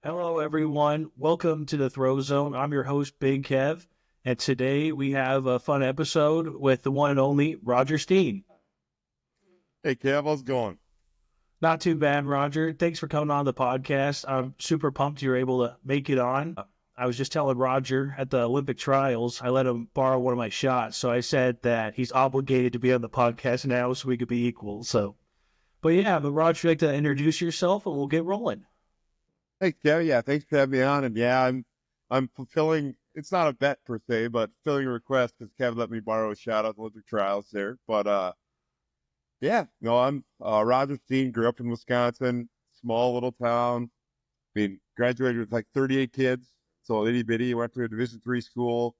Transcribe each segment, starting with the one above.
Hello, everyone. Welcome to the Throw Zone. I'm your host, Big Kev, and today we have a fun episode with the one and only Roger Steen. Hey, Kev, how's it going? Not too bad, Roger. Thanks for coming on the podcast. I'm super pumped you're able to make it on. I was just telling Roger at the Olympic trials, I let him borrow one of my shots. So I said that he's obligated to be on the podcast now so we could be equal. But yeah, Roger, you'd like to introduce yourself and we'll get rolling. Hey, Kev, yeah, thanks for having me on. And yeah, I'm fulfilling. It's not a bet per se, but fulfilling a request because Kev let me borrow a shot at the Olympic trials there. But yeah, no, I'm Roger Steen. Grew up in Wisconsin, small little town. Graduated with like 38 kids, so itty bitty. Went to a Division III school.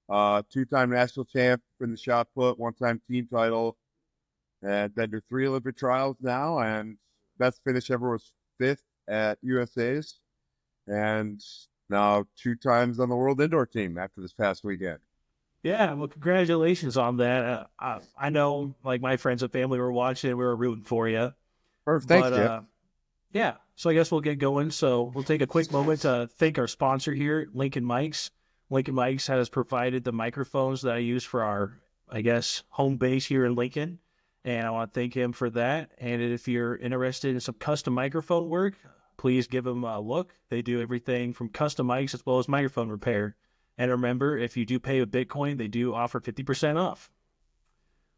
Two-time national champ in the shot put, one-time team title, and been to 3 Olympic trials now. And best finish ever was 5th at USA's, and now 2 times on the world indoor team after this past weekend. Yeah, well, congratulations on that. I know, like, my friends and family were watching and we were rooting for you. Perfect. Thanks, But Jeff. yeah, so I guess we'll get going. So we'll take a quick moment to thank our sponsor here, Lincoln Mics. Lincoln Mics has provided the microphones that I use for our, I guess, home base here in Lincoln. And I want to thank him for that. And if you're interested in some custom microphone work, please give them a look. They do everything from custom mics as well as microphone repair. And remember, if you do pay with Bitcoin, they do offer 50% off.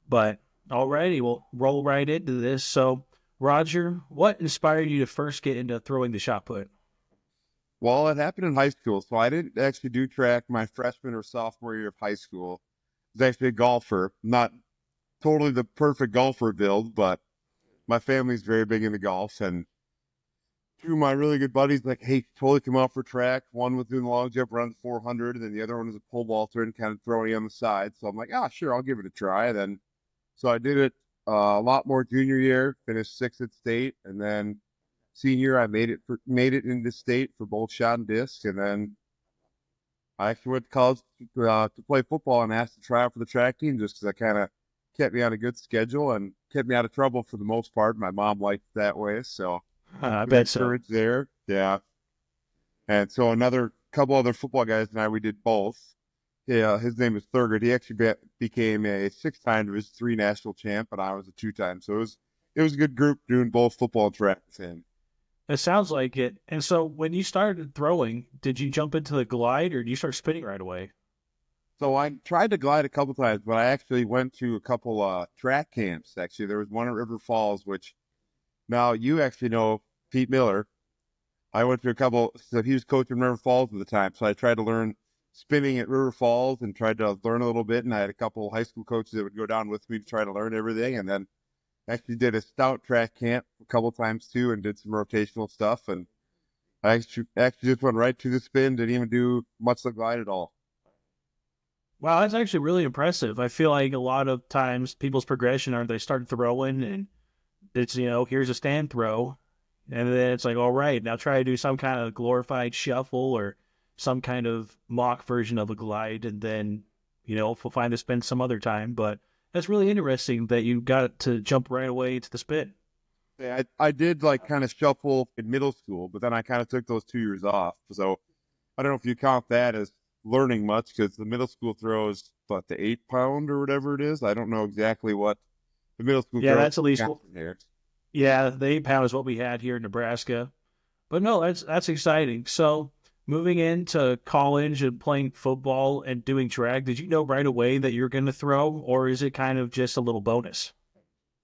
But alrighty, we'll roll right into this. So, Roger, what inspired you to first get into throwing the shot put? Well, it happened in high school, so I didn't actually do track my freshman or sophomore year of high school. I was actually a golfer, not totally the perfect golfer build, but my family's very big into golf, and two of my really good buddies like, hey, totally come out for track. One was doing the long jump around the 400, and then the other one was a pole vaulter and kind of throwing on the side. So I'm like, sure, I'll give it a try. Then, so I did it a lot more junior year, finished 6th at state, and then senior I made it into state for both shot and disc, and then I actually went to college to play football and asked to try out for the track team just because I kind of kept me on a good schedule and kept me out of trouble for the most part. My mom liked it that way, so I was bet so. encouraged there. Yeah. And so another couple other football guys and I, we did both. Yeah, his name is Thurgood. He actually became a 6-time Division III national champ, and I was a 2-time. So it was a good group doing both football and track with him. It sounds like it. And so, when you started throwing, did you jump into the glide or did you start spinning right away? So I tried to glide a couple times, but I actually went to a couple track camps. Actually, there was one at River Falls, which now you actually know Pete Miller. I went to a couple, so he was coaching River Falls at the time. So I tried to learn spinning at River Falls and tried to learn a little bit. And I had a couple high school coaches that would go down with me to try to learn everything. And then actually did a stout track camp a couple times too and did some rotational stuff. And I actually just went right to the spin, didn't even do much the glide at all. Wow, that's actually really impressive. I feel like a lot of times people's progression are they start throwing and it's, here's a stand throw. And then it's like, all right, now try to do some kind of glorified shuffle or some kind of mock version of a glide. And then, we'll find the spin some other time. But that's really interesting that you got to jump right away to the spin. Yeah, I did like kind of shuffle in middle school, but then I kind of took those 2 years off. So I don't know if you count that as learning much because the middle school throws, but the 8 pound or whatever it is. I don't know exactly what the middle school Yeah, throws that's at least, here. yeah, the 8 pound is what we had here in Nebraska. But no, that's exciting. So moving into college and playing football and doing track, did you know right away that you're going to throw, or is it kind of just a little bonus?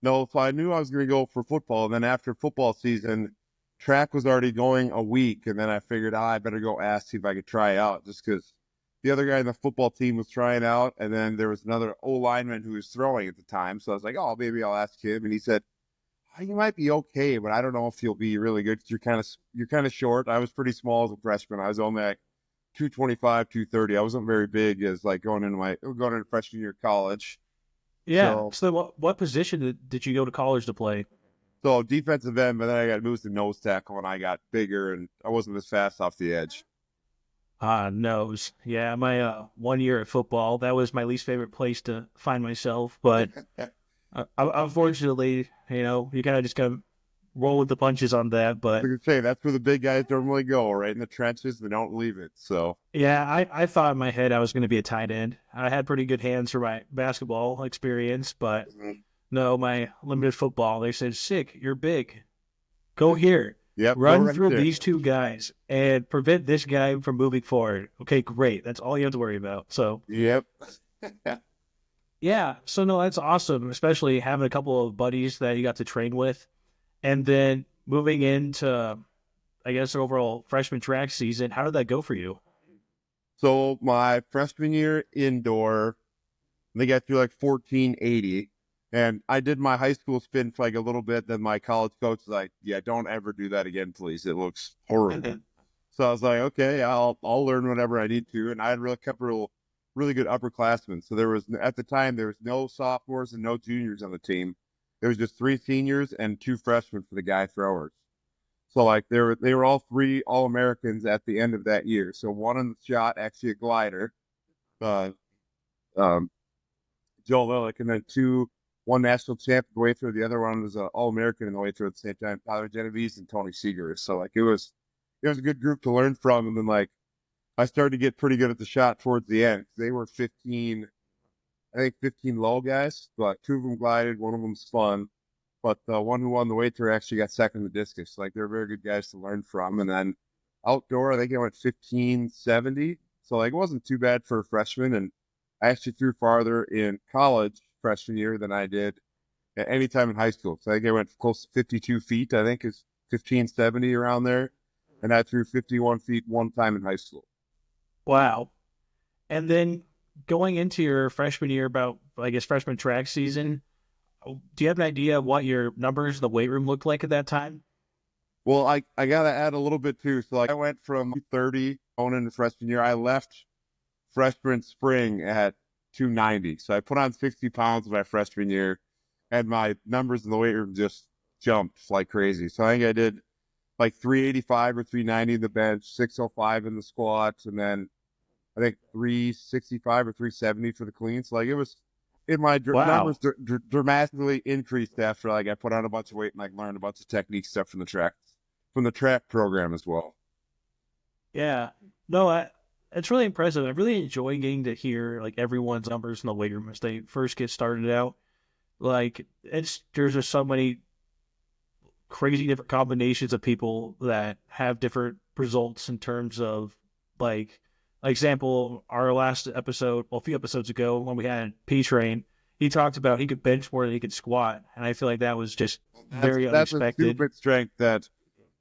No, so I knew I was going to go for football. And then after football season, track was already going a week. And then I figured, I better go ask, see if I could try out just because the other guy in the football team was trying out. And then there was another O lineman who was throwing at the time. So I was like, maybe I'll ask him. And he said, you might be okay, but I don't know if you'll be really good because you're kind of short. I was pretty small as a freshman. I was only like 225, 230. I wasn't very big as like going into freshman year of college. Yeah. So So what position did you go to college to play? So defensive end, but then I got moved to nose tackle and I got bigger and I wasn't as fast off the edge. Nose. Yeah, my 1 year at football, that was my least favorite place to find myself. But unfortunately, you kind of just got to roll with the punches on that. But Like I say, that's where the big guys normally go, right in the trenches. They don't leave it. So yeah, I thought in my head I was going to be a tight end. I had pretty good hands for my basketball experience, but no, my limited football, they said, sick, you're big. Go here. yep, go Run right through there. these two guys and prevent this guy from moving forward. Okay, great. That's all you have to worry about. So, Yep. yeah. So, no, that's awesome, especially having a couple of buddies that you got to train with. And then moving into, I guess, overall freshman track season, how did that go for you? So my freshman year indoor, I think I threw like 1480. And I did my high school spin for like a little bit. Then my college coach was like, yeah, don't ever do that again, please. It looks horrible. So I was like, okay, I'll learn whatever I need to. And I had really kept really good upperclassmen. So there was, at the time, there was no sophomores and no juniors on the team. There was just 3 seniors and 2 freshmen for the guy throwers. So like they were all 3 All-Americans at the end of that year. So one in the shot, actually a glider, uh, um, Joel Lillick, and then 2, one national champ in the weight throw. The other one was an All-American in the weight throw at the same time, Tyler Genovese and Tony Seeger. So like it was a good group to learn from. And then like I started to get pretty good at the shot towards the end. They were 15, I think 15 low guys, but 2 of them glided, one of them spun. But the one who won the weight throw actually got second in the discus. Like they're very good guys to learn from. And then outdoor, I think I went 1570. So like it wasn't too bad for a freshman. And I actually threw farther in college freshman year than I did at any time in high school. So I think I went close to 52 feet, I think is 1570 around there. And I threw 51 feet one time in high school. Wow. And then going into your freshman year, about, I guess, freshman track season, do you have an idea of what your numbers in the weight room looked like at that time? Well, I got to add a little bit too. So like I went from 30 going into freshman year. I left freshman spring at 290. So I put on 60 pounds my freshman year, and my numbers in the weight room just jumped like crazy. So I think I did like 385 or 390 in the bench, 605 in the squats, and then I think 365 or 370 for the clean. So like it was, my Wow. numbers dramatically increased after like I put on a bunch of weight and like learned a bunch of technique stuff from the track program as well. Yeah. No, it's really impressive. I really enjoy getting to hear like everyone's numbers in the weight room as they first get started out. Like there's just so many crazy different combinations of people that have different results in terms of like example, our last episode, well, a few episodes ago when we had P Train, he talked about he could bench more than he could squat. And I feel like that was just very That's a unexpected. stupid strength that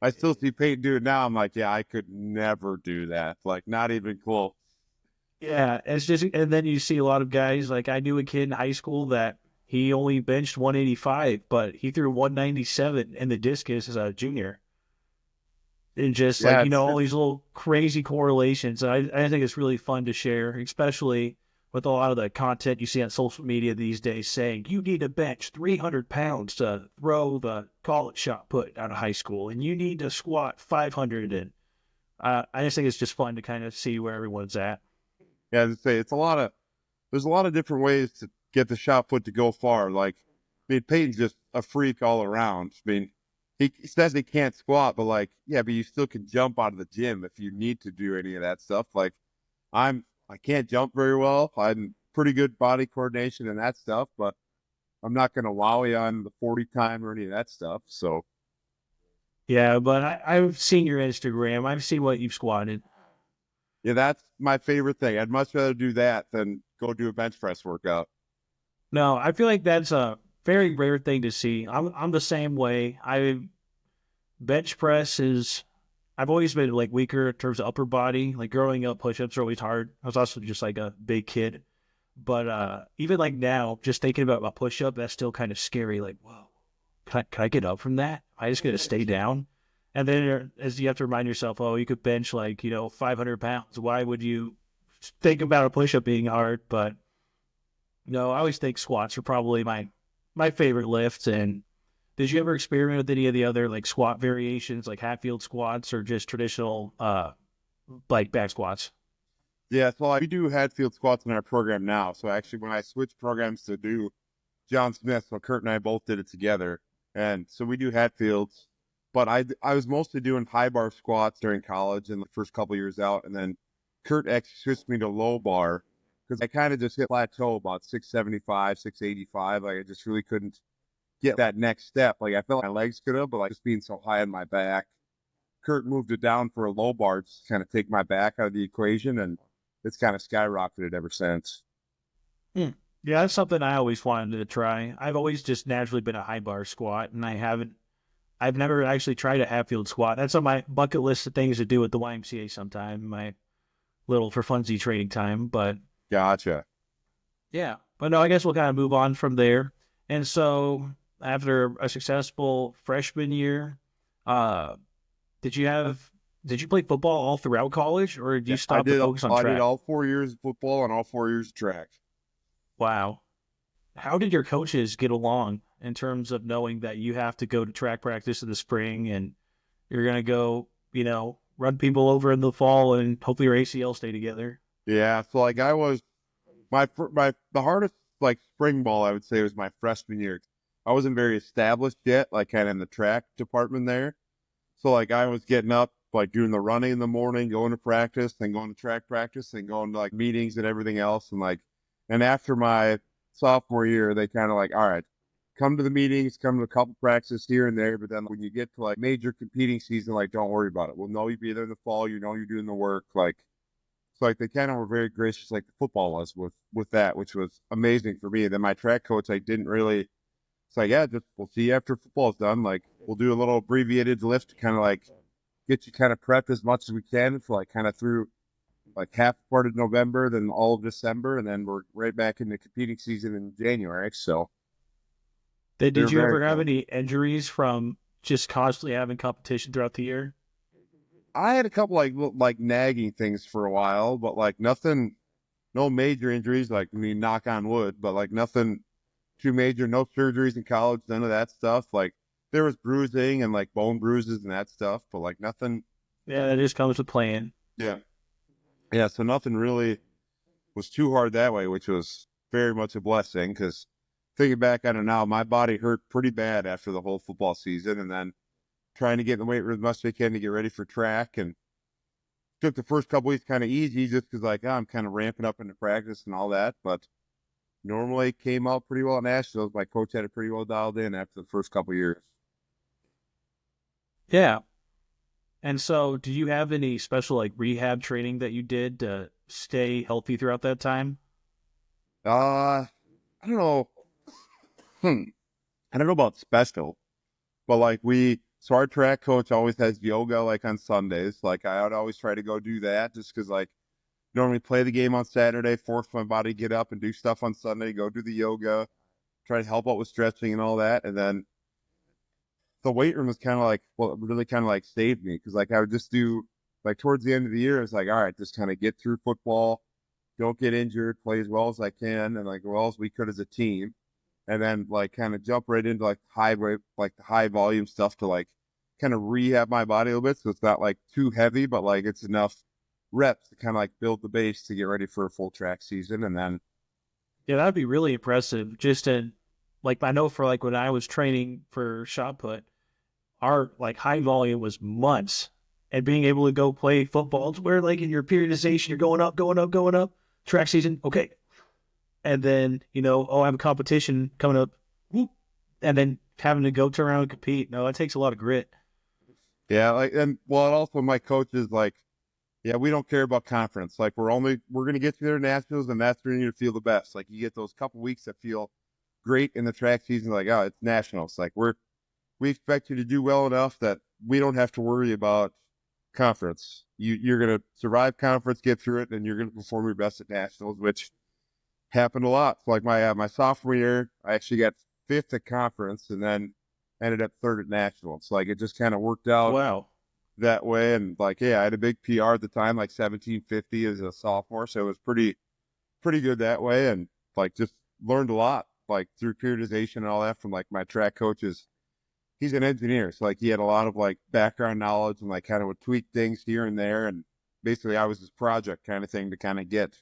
I still see Peyton do it now. I'm like, yeah, I could never do that. Like not even close. Yeah, it's just, and then you see a lot of guys, like I knew a kid in high school that he only benched 185, but he threw 197 in the discus as a junior. And just like, Yeah, all these little crazy correlations. I think it's really fun to share, especially with a lot of the content you see on social media these days saying you need to bench 300 pounds to throw the college shot put out of high school, and you need to squat 500. And I just think it's just fun to kind of see where everyone's at. yeah. As I say, there's a lot of different ways to get the shot put to go far. Like, I mean, Peyton's just a freak all around. I mean, he says he can't squat, but like, yeah, but you still can jump out of the gym if you need to do any of that stuff. Like, I can't jump very well. I'm pretty good body coordination and that stuff, but I'm not going to wowie on the 40 time or any of that stuff. So Yeah, but I've seen your Instagram. I've seen what you've squatted. yeah, that's my favorite thing. I'd much rather do that than go do a bench press workout. No, I feel like that's a very rare thing to see. I'm the same way. I bench press is I've always been like weaker in terms of upper body. Like growing up, push-ups are always hard. I was also just like a big kid. But even like now, just thinking about my push-up, that's still kind of scary. Like, whoa, can I get up from that? Am I just gonna stay down? And then as you have to remind yourself, oh, you could bench like 500 pounds. Why would you think about a push-up being hard? But no, I always think squats are probably my favorite lifts. And did you ever experiment with any of the other like squat variations, like Hatfield squats or just traditional like back squats? Yeah, so we do Hadfield squats in our program now. So actually, when I switched programs to do John Smith, so Kurt and I both did it together. And so we do Hatfields, but I was mostly doing high bar squats during college and the first couple years out. And then Kurt actually switched me to low bar because I kind of just hit plateau about 675, 685. Like I just really couldn't get that next step. Like I felt like my legs could have, but like just being so high on my back. Kurt moved it down for a low bar just to kind of take my back out of the equation, and it's kind of skyrocketed ever since. Hmm. Yeah, that's something I always wanted to try. I've always just naturally been a high bar squat, and I've never actually tried a Hatfield squat. That's on my bucket list of things to do at the YMCA sometime, my little for funsy training time. But Gotcha. yeah, but no, I guess we'll kind of move on from there. And so after a successful freshman year, uh, did you play football all throughout college, or did you Yeah, I stop to did. focus on I did track? all 4 years of football and all 4 years of track. Wow. How did your coaches get along in terms of knowing that you have to go to track practice in the spring and you're going to go, run people over in the fall and hopefully your ACL stay together? Yeah, so like I was the hardest like spring ball I would say was my freshman year. I wasn't very established yet, like kind of in the track department there. So like I was getting up, like doing the running in the morning, going to practice, then going to track practice, then going to like meetings and everything else. And after my sophomore year, they kind of like, all right, come to the meetings, come to a couple practices here and there. But then when you get to like major competing season, like don't worry about it. We'll know you'll be there in the fall. You know you're doing the work. Like so like they kind of were very gracious, like the football was with that, which was amazing for me. And then my track coach, like didn't really. It's like, yeah, just we'll see you after football's done. Like we'll do a little abbreviated lift to kind of like get you kind of prepped as much as we can for like kind of through like half part of November, then all of December, and then we're right back into competing season in January. So they Did were you very ever have cool. any injuries from just constantly having competition throughout the year? I had a couple like nagging things for a while, but like nothing, no major injuries. Like I mean, knock on wood, but like nothing too major. No surgeries in college, none of that stuff. Like there was bruising and like bone bruises and that stuff, but like nothing. Yeah, that just comes with playing. Yeah. Yeah, so nothing really was too hard that way, which was very much a blessing because thinking back on it now, my body hurt pretty bad after the whole football season and then trying to get in the weight room as much as I can to get ready for track and took the first couple weeks kind of easy just because like I'm kind of ramping up into practice and all that, but normally came out pretty well at nationals. My coach had it pretty well dialed in after the first couple years. Yeah. And so do you have any special like rehab training that you did to stay healthy throughout that time? I don't know. I don't know about special, but like so our track coach always has yoga like on Sundays. Like I would always try to go do that just because like normally play the game on Saturday, force my body to get up and do stuff on Sunday, go do the yoga, try to help out with stretching and all that. And then the weight room was kind of like, well, it really kind of like saved me because like I would just do like towards the end of the year, it's like, all right, just kind of get through football, don't get injured, play as well as I can, and like well as we could as a team. And then like kind of jump right into like high weight, like the high volume stuff to like kind of rehab my body a little bit. So it's not like too heavy, but like it's enough reps to kind of like build the base to get ready for a full track season. And then, Yeah, that'd be really impressive. Just to like I know for like when I was training for shot put, our like high volume was months. And being able to go play football to where like in your periodization, you're going up, going up, going up. Track season, okay. And then, I have a competition coming up. Whoop, and then having to go turn around and compete. No, it takes a lot of grit. yeah, like, and well, and also my coach is like, yeah, we don't care about conference. Like we're going to get you there nationals and that's where you need to feel the best. Like you get those couple weeks that feel great in the track season. Like, oh, it's nationals. Like we expect you to do well enough that we don't have to worry about conference. You're going to survive conference, get through it, and you're going to perform your best at nationals, which happened a lot. So like my sophomore year, I actually got fifth at conference and then ended up third at nationals. So like it just kind of worked out Wow. that way. And like, yeah, I had a big PR at the time, like 1750 as a sophomore. So it was pretty good that way. And like just learned a lot like through periodization and all that from like my track coaches. He's an engineer. So like he had a lot of like background knowledge and like kind of would tweak things here and there. And basically I was his project kind of thing to kind of get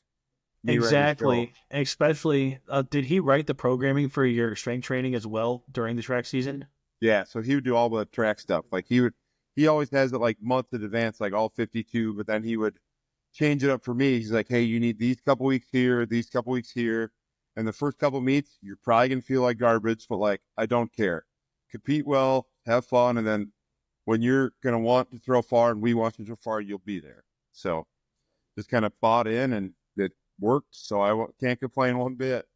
me ready to go. Exactly. Especially, did he write the programming for your strength training as well during the track season? Yeah, so he would do all the track stuff. Like he always has it like months in advance, like all 52, but then he would change it up for me. He's like, hey, you need these couple weeks here, these couple weeks here. And the first couple meets, you're probably going to feel like garbage, but like, I don't care. Compete well, have fun. And then when you're going to want to throw far and we want you to throw far, you'll be there. So just kind of bought in and it worked. So I can't complain one bit.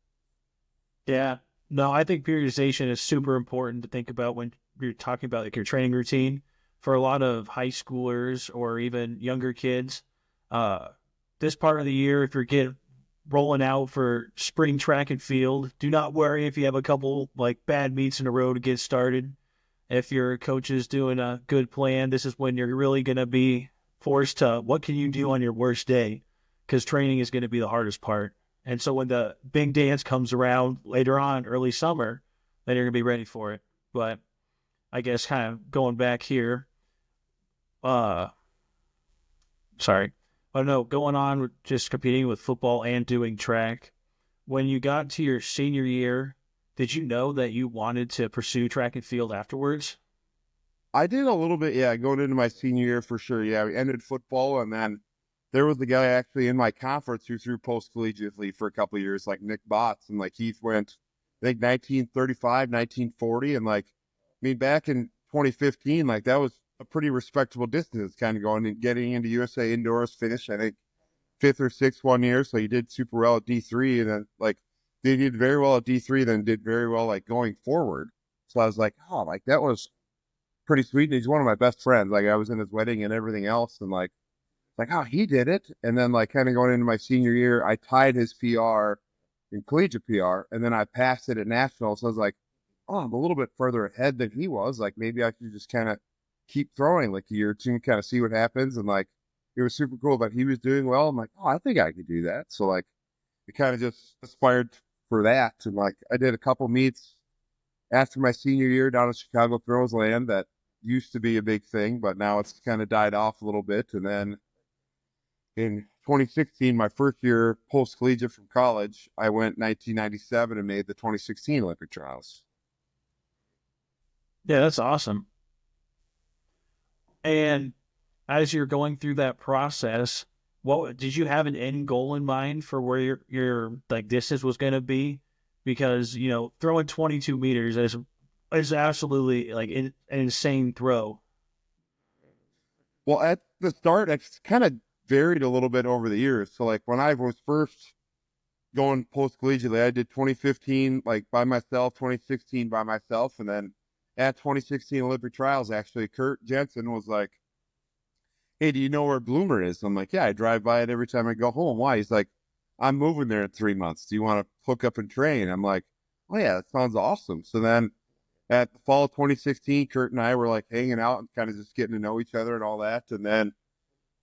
Yeah. No, I think periodization is super important to think about when you're talking about like your training routine. For a lot of high schoolers or even younger kids, uh, this part of the year, if you're getting rolling out for spring track and field, do not worry if you have a couple like bad meets in a row to get started. If your coach is doing a good plan, this is when you're really going to be forced to what can you do on your worst day? Because training is going to be the hardest part. And so when the big dance comes around later on, early summer, then you're going to be ready for it. But I guess kind of going back here, uh, sorry. Oh no, going on with just competing with football and doing track. When you got to your senior year, did you know that you wanted to pursue track and field afterwards? I did a little bit, yeah, going into my senior year for sure. Yeah, we ended football, and then there was a guy actually in my conference who threw post collegiately for a couple of years, like Nick Botts, and like he went, I think 1935, 1940, and like, I mean, back in 2015, like that was a pretty respectable distance, kind of going and getting into USA indoors, finished I think fifth or sixth one year, so he did super well at D3, and then like they did very well at D3, then did very well like going forward. So I was like, oh, like that was pretty sweet. And he's one of my best friends. Like I was in his wedding and everything else. And like, oh, he did it. And then like kind of going into my senior year, I tied his PR in collegiate PR and then I passed it at nationals. So I was like, oh, I'm a little bit further ahead than he was. Like maybe I should just kind of keep throwing like a year or two and kind of see what happens. And like, it was super cool that he was doing well. I'm like, oh, I think I could do that. So like, it kind of just aspired for that. And like, I did a couple meets after my senior year down in Chicago Throws Land that used to be a big thing, but now it's kind of died off a little bit. And then in 2016, my first year post collegiate from college, I went 1997 and made the 2016 Olympic trials. Yeah, that's awesome. And as you're going through that process, what did you have an end goal in mind for where your like distance was going to be? Because throwing 22 meters is absolutely like an insane throw. Well, at the start, it's kind of varied a little bit over the years. So, like when I was first going post collegiately, I did 2015 like by myself, 2016 by myself, and then at 2016 Olympic trials, actually, Kurt Jensen was like, hey, do you know where Bloomer is? I'm like, yeah, I drive by it every time I go home. Why? He's like, I'm moving there in 3 months. Do you want to hook up and train? I'm like, oh, yeah, that sounds awesome. So then at the fall of 2016, Kurt and I were like hanging out and kind of just getting to know each other and all that. And then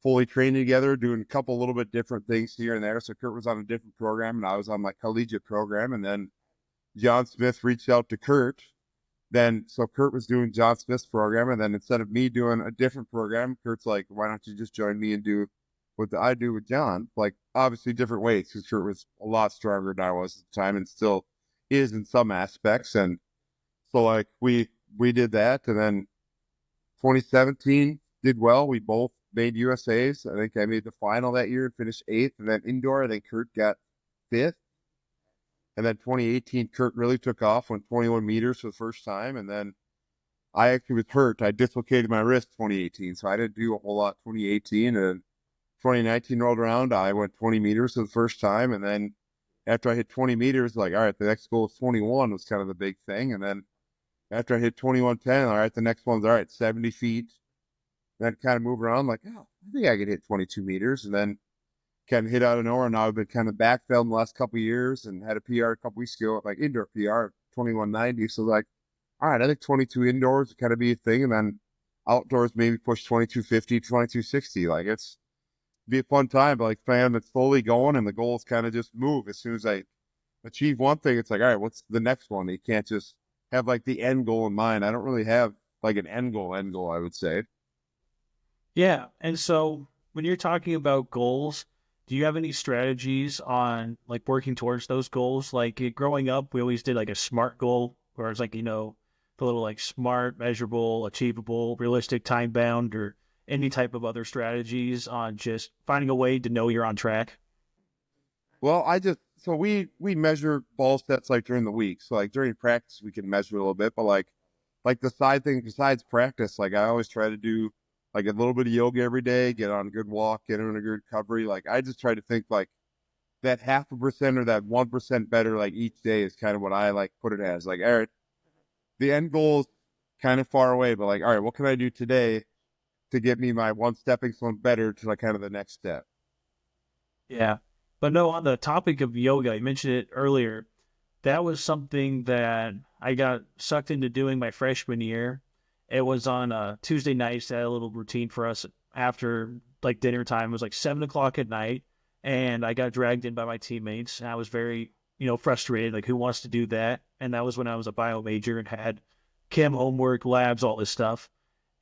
fully training together, doing a couple little bit different things here and there. So Kurt was on a different program and I was on my collegiate program. And then John Smith reached out to Kurt. Then, so Kurt was doing John Smith's program, and then instead of me doing a different program, Kurt's like, "Why don't you just join me and do what I do with John?" Like, obviously different ways, because Kurt was a lot stronger than I was at the time, and still is in some aspects. And so, like, we did that, and then 2017 did well. We both made USA's. I think I made the final that year and finished eighth, and then indoor, I think Kurt got fifth. And then 2018, Kurt really took off, went 21 meters for the first time. And then I actually was hurt. I dislocated my wrist 2018, so I didn't do a whole lot 2018. And 2019 rolled around, I went 20 meters for the first time. And then after I hit 20 meters, like, all right, the next goal is 21 was kind of the big thing. And then after I hit 21:10, all right, the next one's all right, 70 feet. Then kind of move around, like, oh, I think I could hit 22 meters. And then kind of hit out of nowhere. Now I've been kind of backfilled in the last couple of years and had a PR a couple weeks ago, like indoor PR, 2190. So like, all right, I think 22 indoors would kind of be a thing. And then outdoors, maybe push 2250, 2260. Like it's be a fun time, but like, man, it's slowly going and the goals kind of just move. As soon as I achieve one thing, it's like, all right, what's the next one? You can't just have like the end goal in mind. I don't really have like an end goal, I would say. Yeah, and so when you're talking about goals, do you have any strategies on like working towards those goals? Like growing up, we always did like a SMART goal, where it's like the little like SMART, measurable, achievable, realistic, time bound, or any type of other strategies on just finding a way to know you're on track? Well, so we measure ball sets like during the week. So like during practice, we can measure a little bit, but like the side thing besides practice, like I always try to do like a little bit of yoga every day, get on a good walk, get in a good recovery. Like I just try to think like that 0.5% or that 1% better, like each day is kind of what I like put it as. Like, all right, the end goal is kind of far away, but like, all right, what can I do today to get me my one stepping stone better to like kind of the next step? Yeah. But no, on the topic of yoga, you mentioned it earlier. That was something that I got sucked into doing my freshman year. It was on Tuesday nights. They had a little routine for us after like dinner time. It was like 7 o'clock at night, and I got dragged in by my teammates. And I was very, frustrated. Like, who wants to do that? And that was when I was a bio major and had chem homework, labs, all this stuff.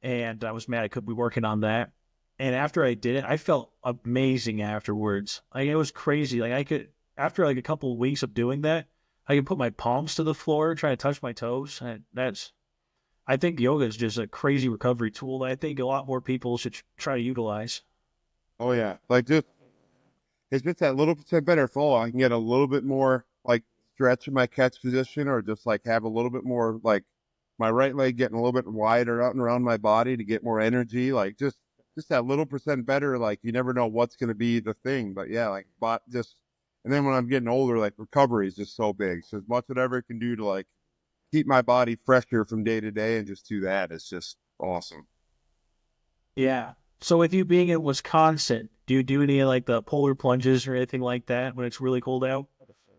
And I was mad I couldn't be working on that. And after I did it, I felt amazing afterwards. Like, it was crazy. Like, I could, after like a couple of weeks of doing that, I can put my palms to the floor, try to touch my toes. And I think yoga is just a crazy recovery tool that I think a lot more people should try to utilize. Oh yeah, like just it's just that little percent better flow. I can get a little bit more like stretch in my catch position, or just like have a little bit more like my right leg getting a little bit wider out and around my body to get more energy. Like just that little percent better. Like you never know what's going to be the thing, but yeah, like but just and then when I'm getting older, like recovery is just so big. So as much whatever it can do to like keep my body fresher from day to day and just do that is just awesome. Yeah. So with you being in Wisconsin, do you do any like the polar plunges or anything like that when it's really cold out?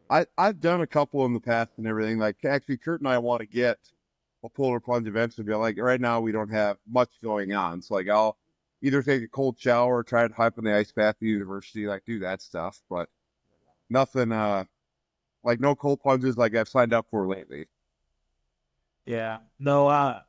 I've done a couple in the past and everything. Like actually, Kurt and I want to get a polar plunge eventually. But like right now, we don't have much going on. So like I'll either take a cold shower or try to hop in the ice bath at the university, like do that stuff. But nothing, like no cold plunges like I've signed up for lately. Yeah. No,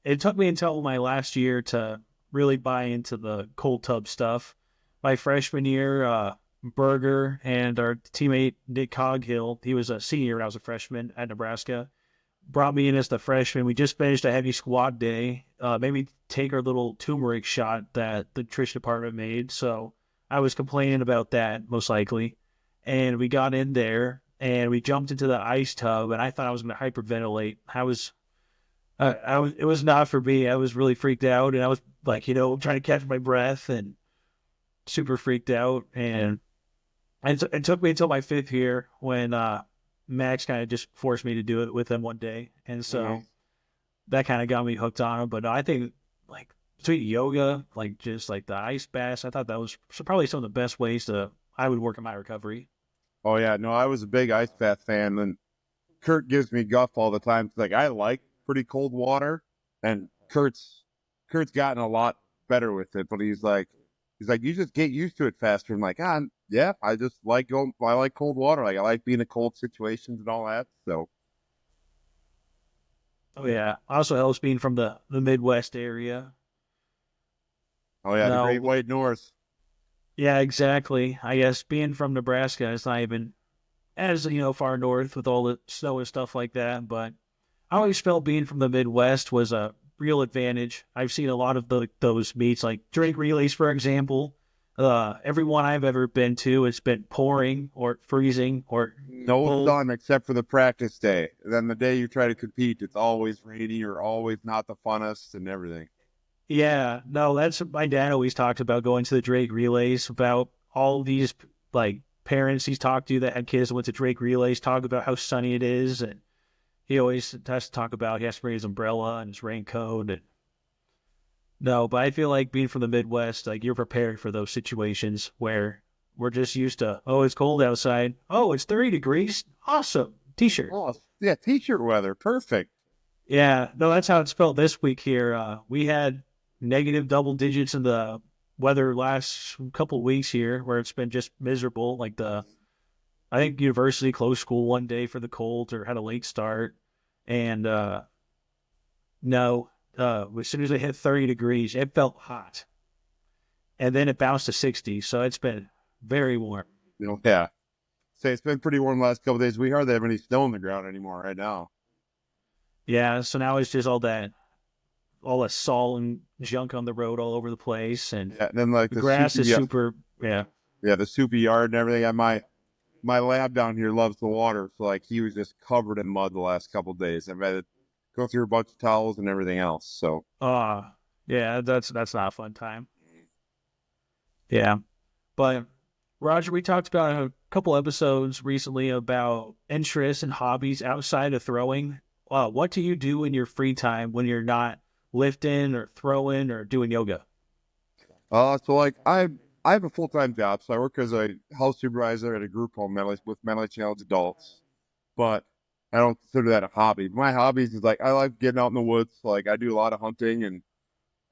it took me until my last year to really buy into the cold tub stuff. My freshman year, Berger and our teammate Nick Coghill, he was a senior when I was a freshman at Nebraska, brought me in as the freshman. We just finished a heavy squat day, made me take our little turmeric shot that the nutrition department made. So I was complaining about that most likely. And we got in there and we jumped into the ice tub, and I thought I was going to hyperventilate. It was not for me. I was really freaked out, and I was like, trying to catch my breath and super freaked out. And it took me until my fifth year when Max kind of just forced me to do it with him one day, and so that kind of got me hooked on him. But no, I think like between yoga, like just like the ice baths, I thought that was probably some of the best ways I would work on my recovery. Oh yeah, no, I was a big ice bath fan, and Kurt gives me guff all the time. Like I like pretty cold water, and Kurt's gotten a lot better with it. But he's like you just get used to it faster. I'm like yeah, I just like going. I like cold water. Like I like being in cold situations and all that. So Oh yeah, also helps being from the Midwest area. oh yeah, the Great No, White North. yeah, exactly. I guess being from Nebraska, it's not even as far north with all the snow and stuff like that. But I always felt being from the Midwest was a real advantage. I've seen a lot of those meets, like drink relays, for example. Every one I've ever been to, it's been pouring or freezing or No cold. sun except for the practice day. And then the day you try to compete, it's always rainy or always not the funnest and everything. Yeah, no, that's what my dad always talked about going to the Drake relays, about all these like parents he's talked to that had kids that went to Drake relays, talk about how sunny it is, and he always has to talk about he has to bring his umbrella and his raincoat. And no, but I feel like being from the Midwest, like you're prepared for those situations where we're just used to, oh, it's cold outside. Oh, it's 30 degrees. Awesome. T-shirt. Oh yeah, t-shirt weather, perfect. Yeah, no, that's how it's felt this week here. We had negative double digits in the weather last couple of weeks here, where it's been just miserable. Like I think university closed school one day for the cold or had a late start, and no, as soon as it hit 30 degrees, it felt hot, and then it bounced to 60. So it's been very warm. Yeah. Say it's been pretty warm the last couple of days. We hardly have any snow on the ground anymore right now. Yeah, so now it's just all that salt and junk on the road all over the place, and Yeah, and then like the the grass is soupy, super. Yeah. yeah, the soupy yard and everything. And my lab down here loves the water, so like he was just covered in mud the last couple of days. I've had to go through a bunch of towels and everything else. So Yeah, that's not a fun time. Yeah, but Roger, we talked about a couple episodes recently about interests and hobbies outside of throwing. What do you do in your free time when you're not lifting or throwing or doing yoga? so like I have a full time job, so I work as a house supervisor at a group home with mentally challenged adults. But I don't consider that a hobby. My hobbies is like I like getting out in the woods. Like I do a lot of hunting and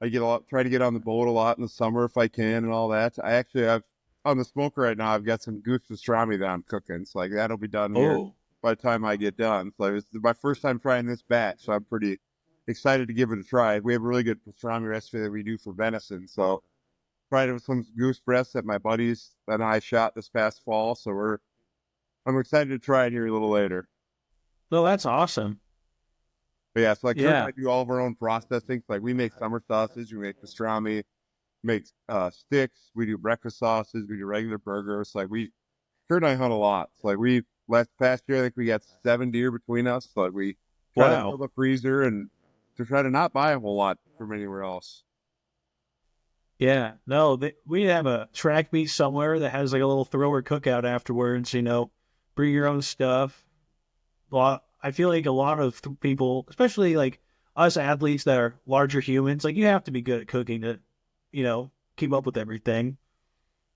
I get a lot, try to get on the boat a lot in the summer if I can and all that. I actually have on the smoker right now. I've got some goose pastrami that I'm cooking, so like that'll be done here Oh, by the time I get done. So it's my first time trying this batch, so I'm pretty excited to give it a try. We have a really good pastrami recipe that we do for venison, so tried it with some goose breasts that my buddies and I shot this past fall. So I'm excited to try it here a little later. no, that's awesome. But yeah, so like Kurt and Yeah. I do all of our own processing. Like we make summer sausage, we make pastrami, make sticks, we do breakfast sauces, we do regular burgers. Like Kurt and I hunt a lot. So like we last past year, I think we got 7 deer between us. So like we try to fill Wow. the freezer and to try to not buy a whole lot from anywhere else. Yeah. No, we have a track meet somewhere that has like a little thrower cookout afterwards. Bring your own stuff. I feel like a lot of people, especially like us athletes that are larger humans, like you have to be good at cooking to, keep up with everything.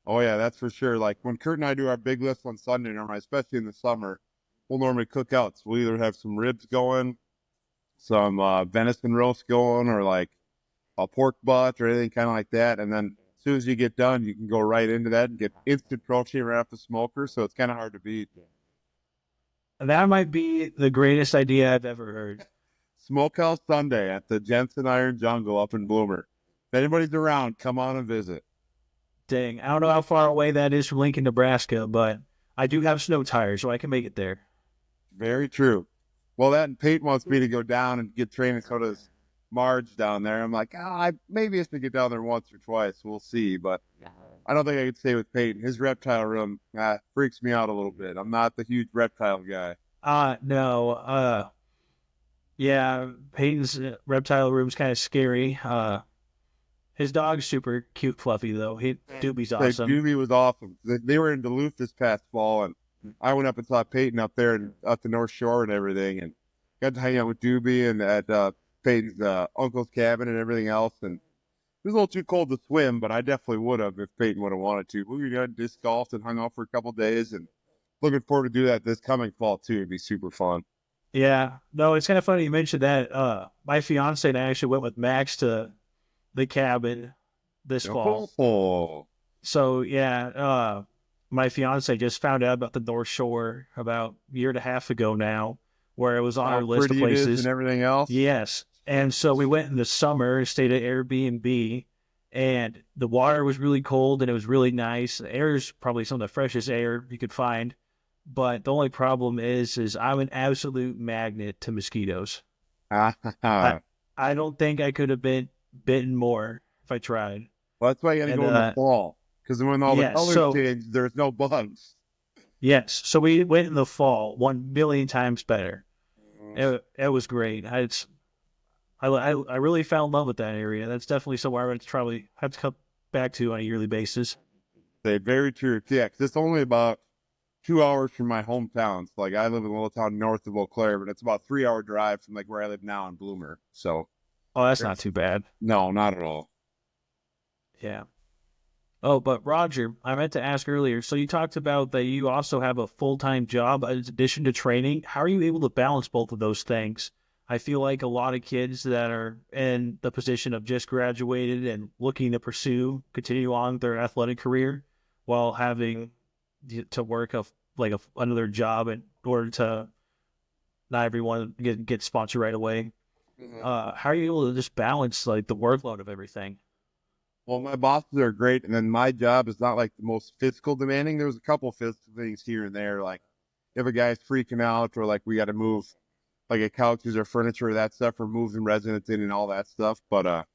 Oh yeah, that's for sure. Like when Kurt and I do our big list on Sunday, normally, especially in the summer, we'll normally cook out. So we'll either have some ribs going, some venison roast going, or like a pork butt or anything kind of like that. And then as soon as you get done, you can go right into that and get instant protein right off the smoker. So it's kind of hard to beat. And that might be the greatest idea I've ever heard. Smokehouse Sunday at the Jensen Iron Jungle up in Bloomer. If anybody's around, come on and visit. Dang, I don't know how far away that is from Lincoln, Nebraska, but I do have snow tires, so I can make it there. Very true. Well, that and Peyton wants me to go down and get training. So does Marge down there. I'm like, I maybe I should get down there once or twice. We'll see. But I don't think I could stay with Peyton. His reptile room freaks me out a little bit. I'm not the huge reptile guy. No, yeah, Peyton's reptile room's kind of scary. His dog's super cute, fluffy though. Doobie's The awesome. Julie was awesome. They were in Duluth this past fall, and I went up and saw Peyton up there and up the North Shore and everything, and got to hang out with Doobie and at Peyton's uncle's cabin and everything else. And it was a little too cold to swim, but I definitely would have if Peyton would have wanted to. We got disc golfed and hung out for a couple of days, and looking forward to do that this coming fall too. It'd be super fun. Yeah, no, it's kind of funny you mentioned that. My fiance and I actually went with Max to the cabin this fall. Oh, So yeah, my fiance just found out about the North Shore about a year and a half ago now, where it was on how our list of pretty it is and places. everything else. Yes. And so we went in the summer, stayed at Airbnb, and the water was really cold and it was really nice. The air is probably some of the freshest air you could find. But the only problem is I'm an absolute magnet to mosquitoes. I well, I don't think I could have been bitten more if I tried. that's why you got to And go in the fall because when all the yes, colors so change, there's no bugs. yes, so we went in the fall, 1 million times better. It was great. I really fell in love with that area. That's definitely somewhere I would probably have to come back to on a yearly basis. Say very true. Yeah, 'cause it's only about 2 hours from my hometown. So like I live in a little town north of Eau Claire, but it's about 3 hour drive from like where I live now in Bloomer. So Oh, that's not too bad. no, not at all. Yeah. Oh, but Roger, I meant to ask earlier. So you talked about that you also have a full-time job in addition to training. How are you able to balance both of those things? I feel like a lot of kids that are in the position of just graduated and looking to continue on their athletic career while having to work another job in order to not everyone get sponsored right away. Mhm. How are you able to just balance like the workload of everything? Well, my bosses are great, and then my job is not like the most physical demanding. There's a couple physical things here and there, like if a guy's freaking out or like we got to move like a couches or furniture, that stuff for moves and residents in and all that stuff. But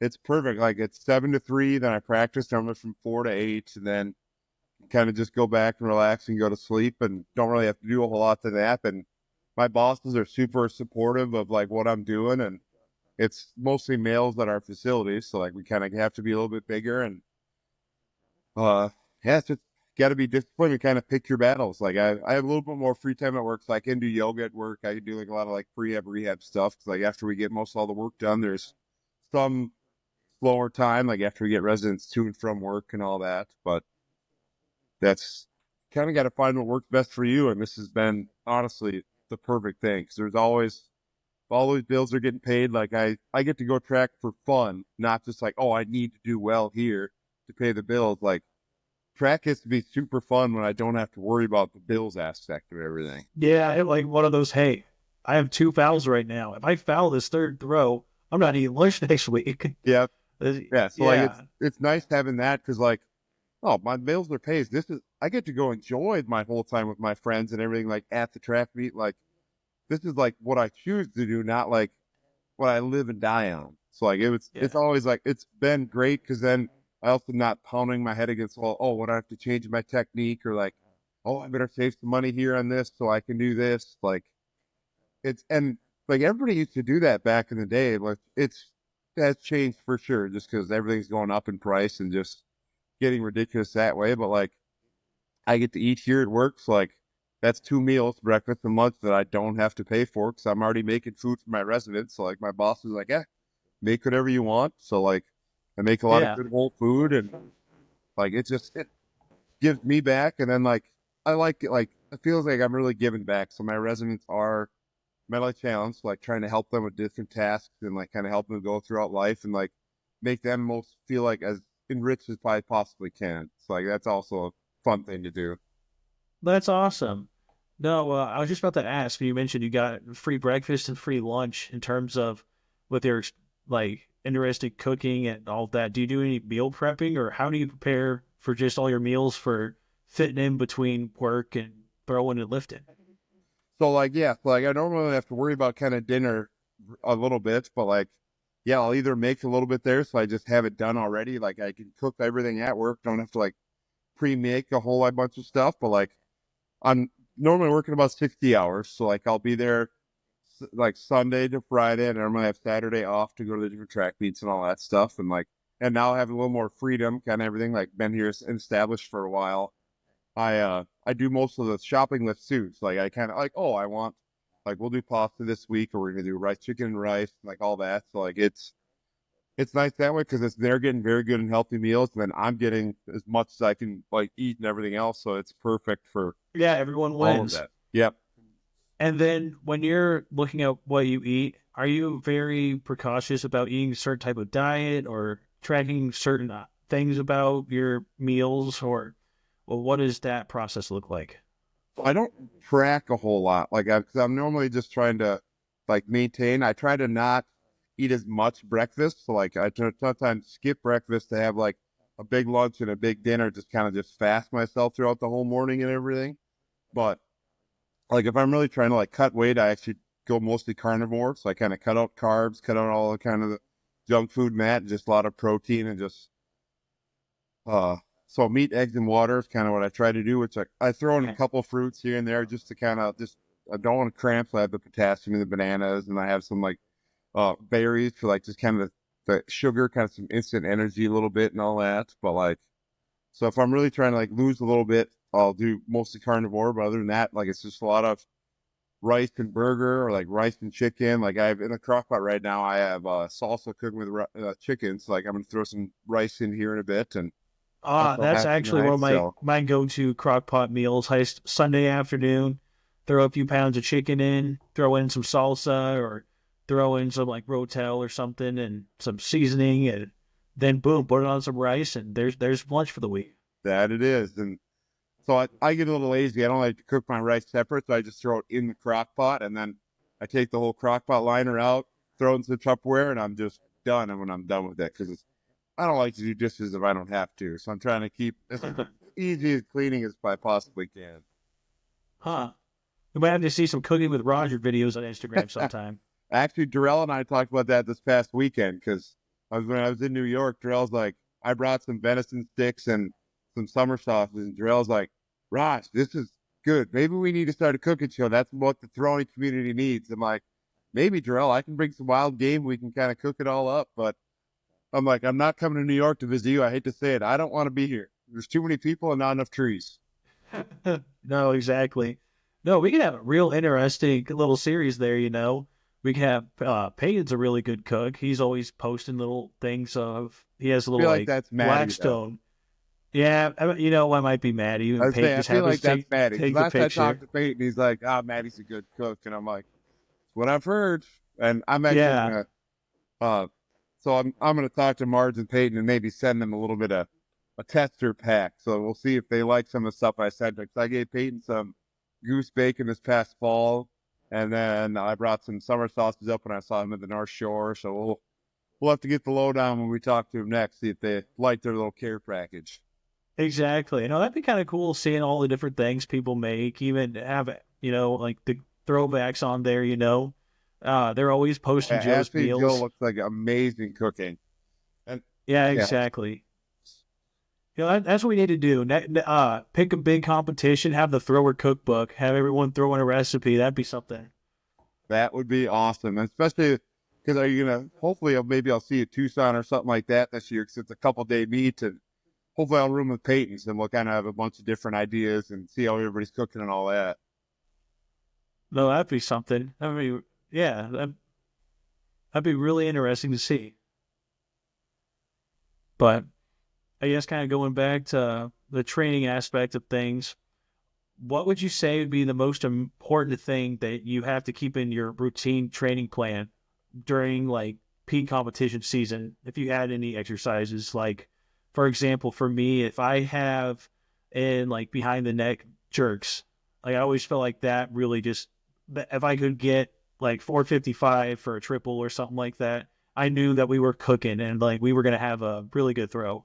it's perfect. Like it's 7 to 3, then I practice normally from 4 to 8, and then kind of just go back and relax and go to sleep, and don't really have to do a whole lot to that. And my bosses are super supportive of like what I'm doing, and it's mostly males at our facilities, so like we kind of have to be a little bit bigger, and yeah, it's just got to be disciplined and kind of pick your battles. Like I have a little bit more free time at work, so I can do yoga at work. I can do like a lot of like rehab stuff. Cause like after we get most all the work done, there's some slower time, like after we get residents to and from work and all that. But that's kind of got to find what works best for you. And this has been honestly the perfect thing, because there's always all those bills are getting paid. Like I get to go track for fun, not just like, oh, I need to do well here to pay the bills. Like track gets to be super fun when I don't have to worry about the bills aspect of everything. Yeah, like one of those, hey, I have 2 fouls right now. If I foul this third throw, I'm not eating lunch next week. Yeah. Yeah. So like Yeah. it's nice having that, because like, oh, my bills are paid. I get to go enjoy my whole time with my friends and everything, like at the track meet. Like this is like what I choose to do, not like what I live and die on. So like it's always like, it's been great, because then I also not pounding my head against the wall. Oh, what I have to change my technique, or like, oh, I better save some money here on this so I can do this. Like and like everybody used to do that back in the day. Like has changed for sure, just because everything's going up in price and just getting ridiculous that way. But like I get to eat here at work, so like that's 2 meals, breakfast and lunch, that I don't have to pay for, because I'm already making food for my residents. So like my boss is like, yeah, make whatever you want. So like I make a lot of Yeah. good whole food, and like it gives me back. And then like I like it, like it feels like I'm really giving back. So my residents are mentally challenged, like trying to help them with different tasks and like kind of help them go throughout life, and like make them most feel like as enriched as I possibly can. So like that's also a fun thing to do. That's awesome. No, I was just about to ask. You mentioned you got free breakfast and free lunch in terms of with your like interested cooking and all that. Do you do any meal prepping, or how do you prepare for just all your meals for fitting in between work and throwing and lifting? So like yeah, like I don't really have to worry about kind of dinner a little bit, but like yeah, I'll either make a little bit there, so I just have it done already. Like I can cook everything at work, don't have to like pre-make a whole lot bunch of stuff. But like I'm normally working about 60 hours, so like I'll be there like Sunday to Friday, and I'm gonna have Saturday off to go to the different track meets and all that stuff. And like, and now I have a little more freedom, kind of everything. Like been here and established for a while. I do most of the shopping list too. So like I kind of like, oh, I want like we'll do pasta this week, or we're gonna do chicken and rice, like all that. So like it's nice that way, because they're getting very good and healthy meals, and then I'm getting as much as I can like eat and everything else. So it's perfect for Yeah, everyone all of wins. that. Yep. And then when you're looking at what you eat, are you very precautious about eating a certain type of diet or tracking certain things about your meals, or well, what does that process look like? I don't track a whole lot, like because I'm normally just trying to like maintain. I try to not eat as much breakfast, so like sometimes skip breakfast to have like a big lunch and a big dinner, just kind of just fast myself throughout the whole morning and everything. But like if I'm really trying to like cut weight, I actually go mostly carnivore, so I kind of cut out carbs, cut out all the kind of the junk food, and just a lot of protein, and just uh, so meat, eggs, and water is kind of what I try to do, which I throw in a couple of fruits here and there, just to kind of just, I don't want to cramp. So I have the potassium in the bananas, and I have some like berries for like just kind of the sugar, kind of some instant energy a little bit and all that. But like, so if I'm really trying to like lose a little bit, I'll do mostly carnivore. But other than that, like it's just a lot of rice and burger, or like rice and chicken. Like I have in the crock pot right now, I have salsa cooking with chicken. So like I'm gonna throw some rice in here in a bit, and also That's have actually one tonight. of my So my go-to crock pot meals. Sunday afternoon, throw a few pounds of chicken in, throw in some salsa, or throw in some like rotel or something, and some seasoning, and then boom, put it on some rice, and there's lunch for the week. that it is. And so I get a little lazy. I don't like to cook my rice separate, so I just throw it in the crock pot, and then I take the whole crock pot liner out, throw it into the Tupperware, and I'm just done. And when I'm done with that, because I don't like to do dishes if I don't have to. So I'm trying to keep as easy as cleaning as I possibly can. Huh. We might have to see some cooking with Roger videos on Instagram sometime. Actually, Darrell and I talked about that this past weekend because when I was in New York, Darrell's like, I brought some venison sticks and some summer sauces, and Darrell's like, Raj, this is good. Maybe we need to start a cooking show. That's what the throwing community needs. I'm like, maybe Darrell, I can bring some wild game. We can kind of cook it all up. But I'm like, I'm not coming to New York to visit you. I hate to say it. I don't want to be here. There's too many people and not enough trees. No, exactly. No, we could have a real interesting little series there, you know. We can have Peyton's a really good cook. He's always posting little things of he has a I little feel like that's Maddie, though. Blackstone. Yeah, you know, I might be Maddie. I And was saying, Peyton I just feel happens like to that's Maddie. take the Last I picture. talked to Peyton, he's like, Maddie's a good cook. And I'm like, what I've heard. And I'm actually Yeah, gonna so I'm gonna talk to Marge and Peyton and maybe send them a little bit of a tester pack. So we'll see if they like some of the stuff I sent them. 'Cause I gave Peyton some goose bacon this past fall, and then I brought some summer sauces up when I saw him at the North Shore. So we'll have to get the lowdown when we talk to him next, see if they like their little care package. exactly. You know, that'd be kind of cool seeing all the different things people make, even have, you know, like the throwbacks on there, you know. They're always posting Joe's Ashley Joe meals. looks like amazing cooking. And Yeah, yeah, exactly. You know, that's what we need to do. Pick a big competition, have the thrower cookbook, have everyone throw in a recipe. That'd be something. that would be awesome. Especially because are you gonna hopefully maybe I'll see you Tucson or something like that this year because it's a couple day meet and hopefully I'll room with Peyton's and we'll kind of have a bunch of different ideas and see how everybody's cooking and all that. No, that'd be something. I mean, yeah, that'd be really interesting to see. But I guess kind of going back to the training aspect of things, what would you say would be the most important thing that you have to keep in your routine training plan during like peak competition season? If you had any exercises, like for example, for me, if I have in like behind the neck jerks, like I always felt like that really just if I could get like 455 for a triple or something like that, I knew that we were cooking and like we were gonna have a really good throw.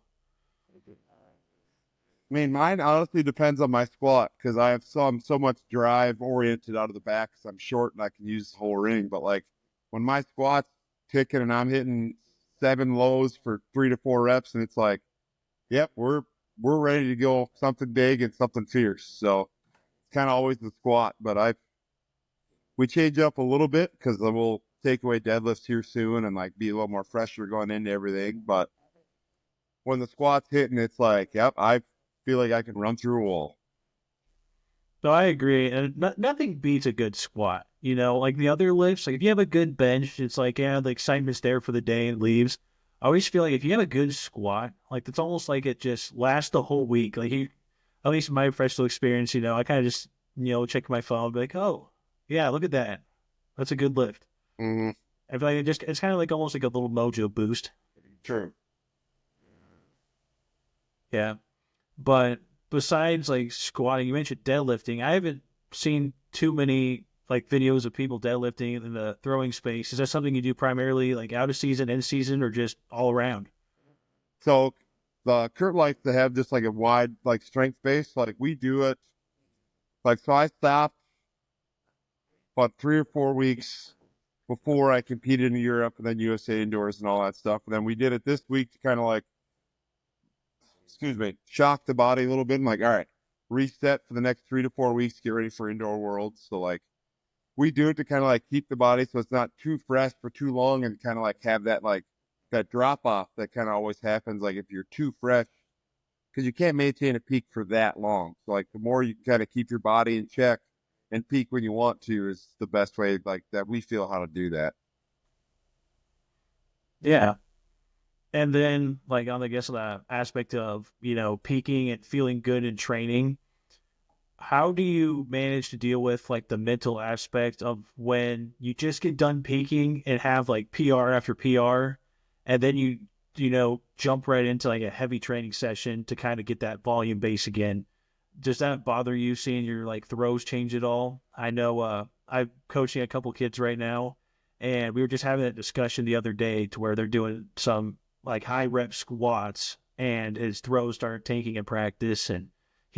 I mean, mine honestly depends on my squat because I'm so much drive oriented out of the back because I'm short and I can use the whole ring. But like when my squat's ticking and I'm hitting 7 lows for 3 to 4 reps, and it's like, yep, we're ready to go something big and something fierce. So it's kind of always the squat, but we change up a little bit because we'll take away deadlifts here soon and like be a little more fresher going into everything. But when the squat's hitting, it's like, yep, I feel like I can run through a wall. So I agree, and nothing beats a good squat. You know, like the other lifts, like if you have a good bench, it's like yeah, the excitement's there for the day and leaves. I always feel like if you have a good squat, like it's almost like it just lasts the whole week. Like you, at least in my professional experience, you know, I kind of just check my phone, be like, oh yeah, look at that, that's a good lift. Mm-hmm. I feel like it's kind of like almost like a little mojo boost. True. Yeah. But besides like squatting, you mentioned deadlifting. I haven't seen too many like videos of people deadlifting in the throwing space. Is that something you do primarily like out of season, in season, or just all around? So Kurt likes to have just like a wide like strength base. Like we do it. Like so, I stopped about 3 or 4 weeks before I competed in Europe and then USA indoors and all that stuff. And then we did it this week to kind of like, excuse me, shock the body a little bit. I'm like, all right, reset for the next 3 to 4 weeks, get ready for indoor worlds. So like we do it to kind of like keep the body so it's not too fresh for too long and kind of like have that like that drop off that kind of always happens. Like if you're too fresh, because you can't maintain a peak for that long. So like the more you kind of keep your body in check and peak when you want to is the best way like that we feel how to do that. Yeah. And then like on the guess the aspect of, peaking and feeling good in training, how do you manage to deal with like the mental aspect of when you just get done peaking and have like PR after PR and then you jump right into like a heavy training session to kind of get that volume base again? Does that bother you seeing your like throws change at all? I know I'm coaching a couple kids right now, and we were just having that discussion the other day to where they're doing some like high rep squats, and his throws started tanking in practice, and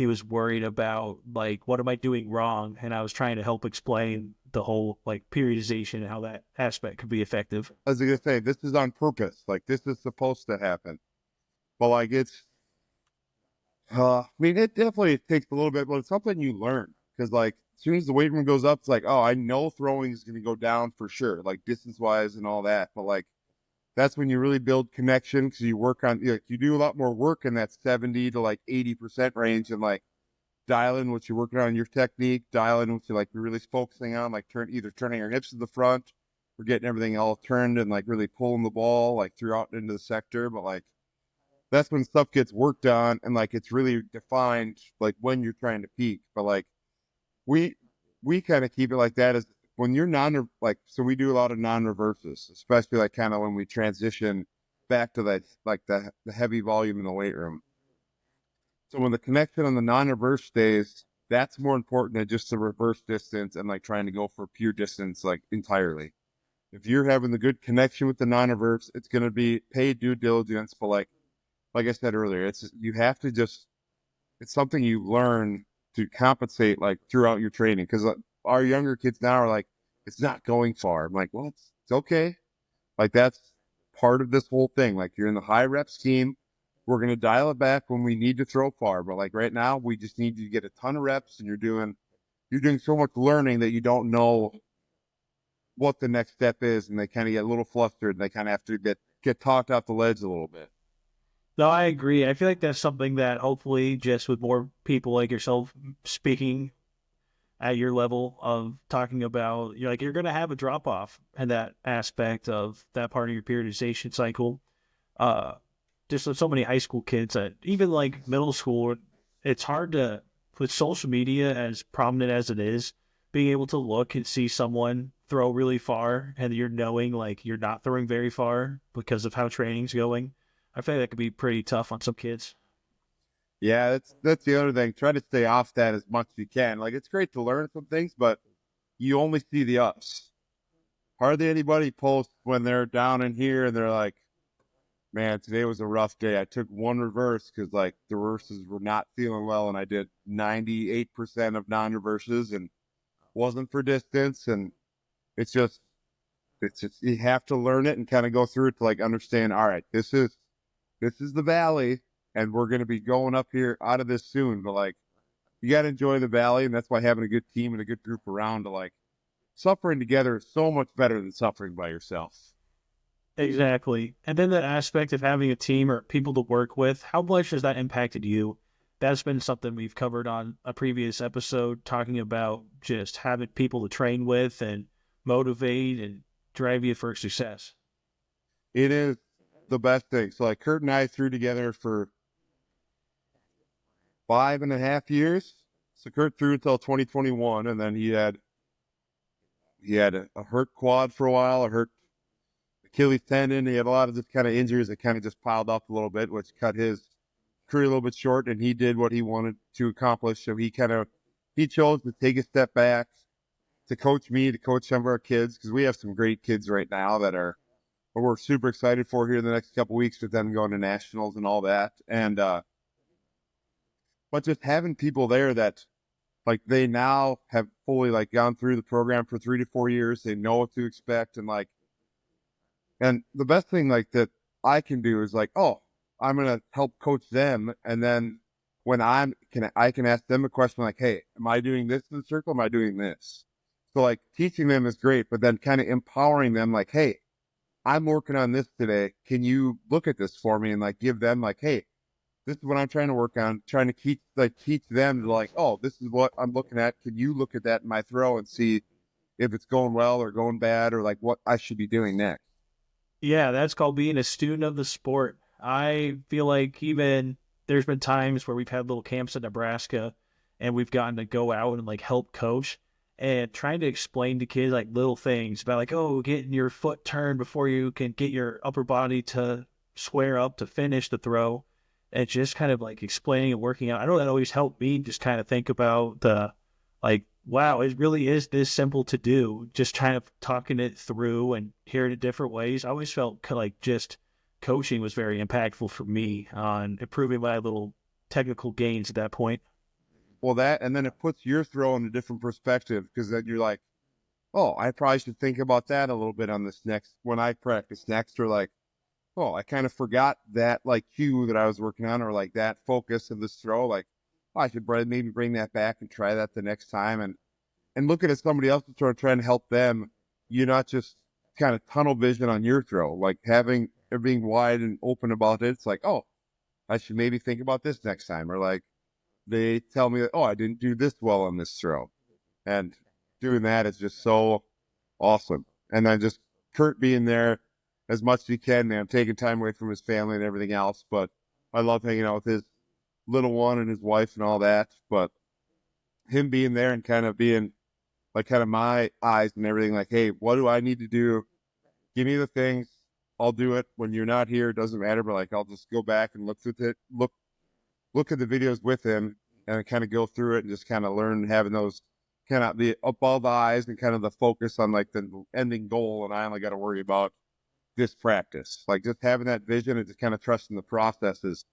he was worried about like, what am I doing wrong? And I was trying to help explain the whole like periodization and how that aspect could be effective. I was gonna say, this is on purpose. Like, this is supposed to happen. But like, I mean, it definitely takes a little bit, but it's something you learn. Because like, as soon as the weight room goes up, it's like, oh, I know throwing is going to go down for sure, like distance wise and all that. But like, that's when you really build connection, because you work on, like, you do a lot more work in that 70 to like 80% range, and like dial in what you're working on your technique, dial in what you're like really focusing on, like either turning your hips to the front or getting everything all turned and like really pulling the ball like throughout into the sector. But like, that's when stuff gets worked on and like it's really defined like when you're trying to peak. But like, we kind of keep it like that, as when you're like, so we do a lot of non-reverses, especially like kind of when we transition back to that, like the heavy volume in the weight room. So when the connection on the non-reverse stays, that's more important than just the reverse distance and like trying to go for pure distance like entirely. If you're having the good connection with the non-reverse, it's going to be paid due diligence. But like I said earlier, you have to just, it's something you learn to compensate like throughout your training. Because our younger kids now are like, it's not going far. I'm like, well, it's okay. Like, that's part of this whole thing. Like, you're in the high rep scheme. We're going to dial it back when we need to throw far. But like right now, we just need you to get a ton of reps, and you're doing so much learning that you don't know what the next step is. And they kind of get a little flustered, and they kind of have to get talked off the ledge a little bit. No, I agree. I feel like that's something that hopefully just with more people like yourself speaking at your level of talking about, you're going to have a drop off in that aspect of that part of your periodization cycle. Just with so many high school kids that even like middle school, it's hard to, with social media as prominent as it is, being able to look and see someone throw really far and you're knowing like you're not throwing very far because of how training's going. I feel like that could be pretty tough on some kids. Yeah, that's the other thing. Try to stay off that as much as you can. Like, it's great to learn some things, but you only see the ups. Hardly anybody posts when they're down in here and they're like, man, today was a rough day. I took one reverse because like the reverses were not feeling well, and I did 98% of non-reverses and wasn't for distance. And it's just you have to learn it and kind of go through it to like understand, all right, this is the valley, and we're going to be going up here out of this soon. But like, you got to enjoy the valley, and that's why having a good team and a good group around to like, suffering together is so much better than suffering by yourself. Exactly. And then the aspect of having a team or people to work with, how much has that impacted you? That's been something we've covered on a previous episode, talking about just having people to train with and motivate and drive you for success. It is the best thing. So like, Kurt and I threw together for 5.5 years. So Kurt threw until 2021, and then he had a hurt quad for a while, a hurt Achilles tendon. He had a lot of just kind of injuries that kind of just piled up a little bit, which cut his career a little bit short, and he did what he wanted to accomplish. So he chose to take a step back to coach me, to coach some of our kids, because we have some great kids right now that we're super excited for here in the next couple of weeks with them going to nationals and all that. And but just having people there that like, they now have fully like gone through the program for 3 to 4 years. They know what to expect, and like, and the best thing like that I can do is like, oh, I'm gonna help coach them, and then when I can ask them a question like, hey, am I doing this in the circle? Am I doing this? So like, teaching them is great, but then kind of empowering them like, hey, I'm working on this today. Can you look at this for me? And like, give them like, hey, this is what I'm trying to work on, trying to teach them to like, oh, this is what I'm looking at. Can you look at that in my throw and see if it's going well or going bad, or like what I should be doing next? Yeah, that's called being a student of the sport. I feel like even there's been times where we've had little camps in Nebraska and we've gotten to go out and like help coach and trying to explain to kids like little things about like, oh, getting your foot turned before you can get your upper body to square up to finish the throw, and just kind of like explaining and working out. I know that always helped me just kind of think about the like, wow, it really is this simple to do. Just kind of talking it through and hearing it different ways. I always felt like just coaching was very impactful for me on improving my little technical gains at that point. Well, that, and then it puts your throw in a different perspective, because then you're like, oh, I probably should think about that a little bit on this next, when I practice next, or like, oh, I kind of forgot that like cue that I was working on, or like that focus of this throw. Like, oh, I should maybe bring that back and try that the next time. And looking at somebody else's throw, trying to help them, you're not just kind of tunnel vision on your throw, like having it being wide and open about it. It's like, oh, I should maybe think about this next time. Or like they tell me that, oh, I didn't do this well on this throw. And doing that is just so awesome. And then just Kurt being there as much as he can, man, taking time away from his family and everything else. But I love hanging out with his little one and his wife and all that. But him being there and kind of being like kind of my eyes and everything, like, hey, what do I need to do? Give me the things. I'll do it when you're not here. It doesn't matter. But like, I'll just go back and look at the videos with him and kind of go through it and just kind of learn, having those kind of the above eyes and kind of the focus on like the ending goal. And I only got to worry about this practice. Like just having that vision and just kind of trusting the process is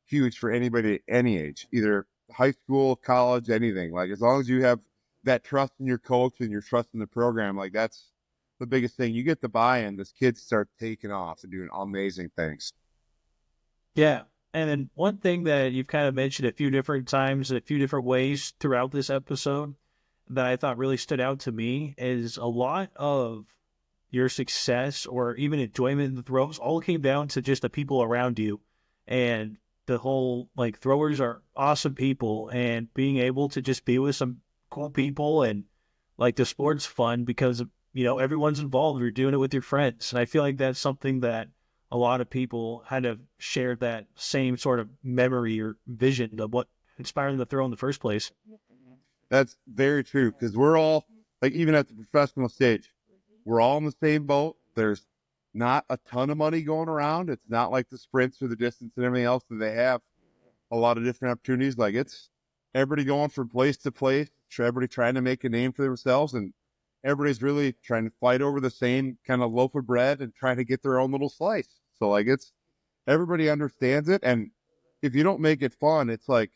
huge for anybody at any age, either high school, college, anything. Like as long as you have that trust in your coach and your trust in the program, like that's the biggest thing. You get the buy-in, this kids start taking off and doing amazing things. Yeah. And then one thing that you've kind of mentioned a few different times, a few different ways throughout this episode that I thought really stood out to me is a lot of your success or even enjoyment in the throws all came down to just the people around you. And the whole, like, throwers are awesome people, and being able to just be with some cool people, and like the sport's fun because, everyone's involved. You're doing it with your friends. And I feel like that's something that a lot of people kind of shared that same sort of memory or vision of what inspired them to throw in the first place. That's very true, because we're all, like, even at the professional stage, we're all in the same boat. There's not a ton of money going around. It's not like the sprints or the distance and everything else that they have a lot of different opportunities. Like it's everybody going from place to place, everybody trying to make a name for themselves, and everybody's really trying to fight over the same kind of loaf of bread and trying to get their own little slice. So like it's, everybody understands it. And if you don't make it fun, it's like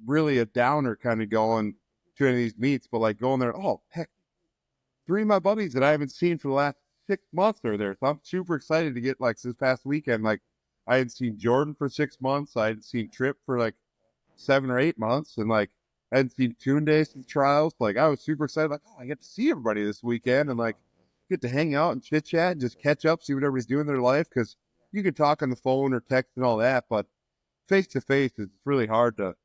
really a downer kind of going to any of these meets. But like going there, oh heck, 3 of my buddies that I haven't seen for the last 6 months are there. So I'm super excited to get, like, this past weekend. Like I hadn't seen Jordan for 6 months. I hadn't seen Trip for like 7 or 8 months. And like I hadn't seen Tune Days since trials. Like I was super excited. Like, oh, I get to see everybody this weekend and like get to hang out and chit chat and just catch up, see what everybody's doing in their life. Cause you can talk on the phone or text and all that, but face to face, it's really hard to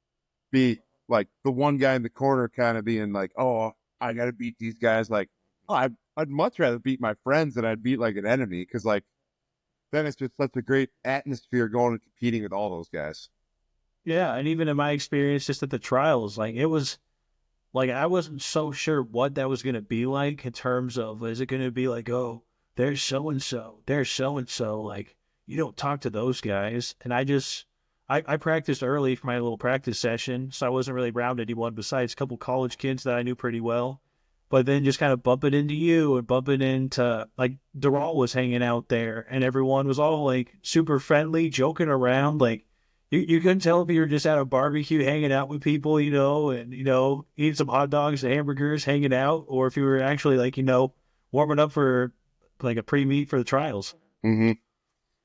be like the one guy in the corner kind of being like, oh, I got to beat these guys. Like, oh, I'd much rather beat my friends than I'd beat like an enemy. Cause like, then it's just such a great atmosphere going and competing with all those guys. Yeah. And even in my experience, just at the trials, like it was like, I wasn't so sure what that was going to be like in terms of, is it going to be like, oh, there's so-and-so, there's so-and-so, like, you don't talk to those guys. And I practiced early for my little practice session, so I wasn't really around anyone besides a couple college kids that I knew pretty well. But then just kind of bumping into you and bumping into, like, DIII was hanging out there, and everyone was all, like, super friendly, joking around. Like, you couldn't tell if you were just at a barbecue hanging out with people, and, eating some hot dogs and hamburgers, hanging out, or if you were actually, like, warming up for, like, a pre-meet for the trials. Mm-hmm.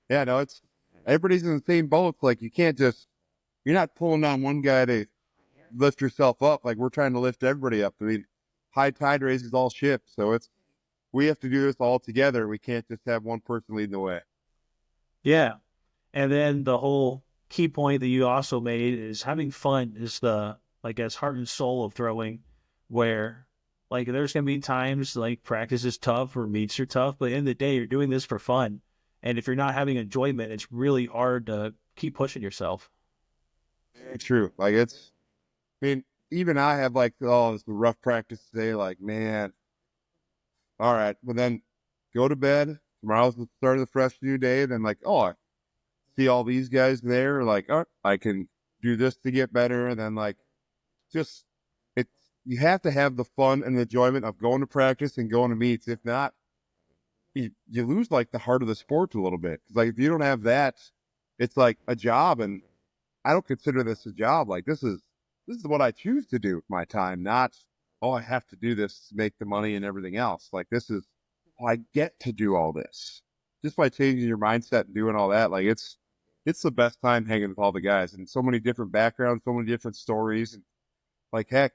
Yeah, no, it's, everybody's in the same boat. Like you can't just, you're not pulling on one guy to lift yourself up. Like we're trying to lift everybody up. I mean, high tide raises all ships. So it's, we have to do this all together. We can't just have one person leading the way. Yeah. And then the whole key point that you also made is having fun is the, like, as heart and soul of throwing, where, like, there's going to be times like practice is tough or meets are tough, but at the end of the day, you're doing this for fun. And if you're not having enjoyment, it's really hard to keep pushing yourself. Very true. Like it's, I mean, even I have like, oh, it's a rough practice today. Like, man, all right. But then go to bed. Tomorrow's the start of the fresh new day. Then like, oh, I see all these guys there. Like, oh, I can do this to get better. And then like, just, it's, you have to have the fun and the enjoyment of going to practice and going to meets. If not, you lose like the heart of the sport a little bit. Cause like, if you don't have that, it's like a job, and I don't consider this a job. Like this is this is what I choose to do with my time, not, oh, I have to do this to make the money and everything else. Like, this is, oh, I get to do all this. Just by changing your mindset and doing all that, like, it's the best time hanging with all the guys, and so many different backgrounds, so many different stories. And like, heck,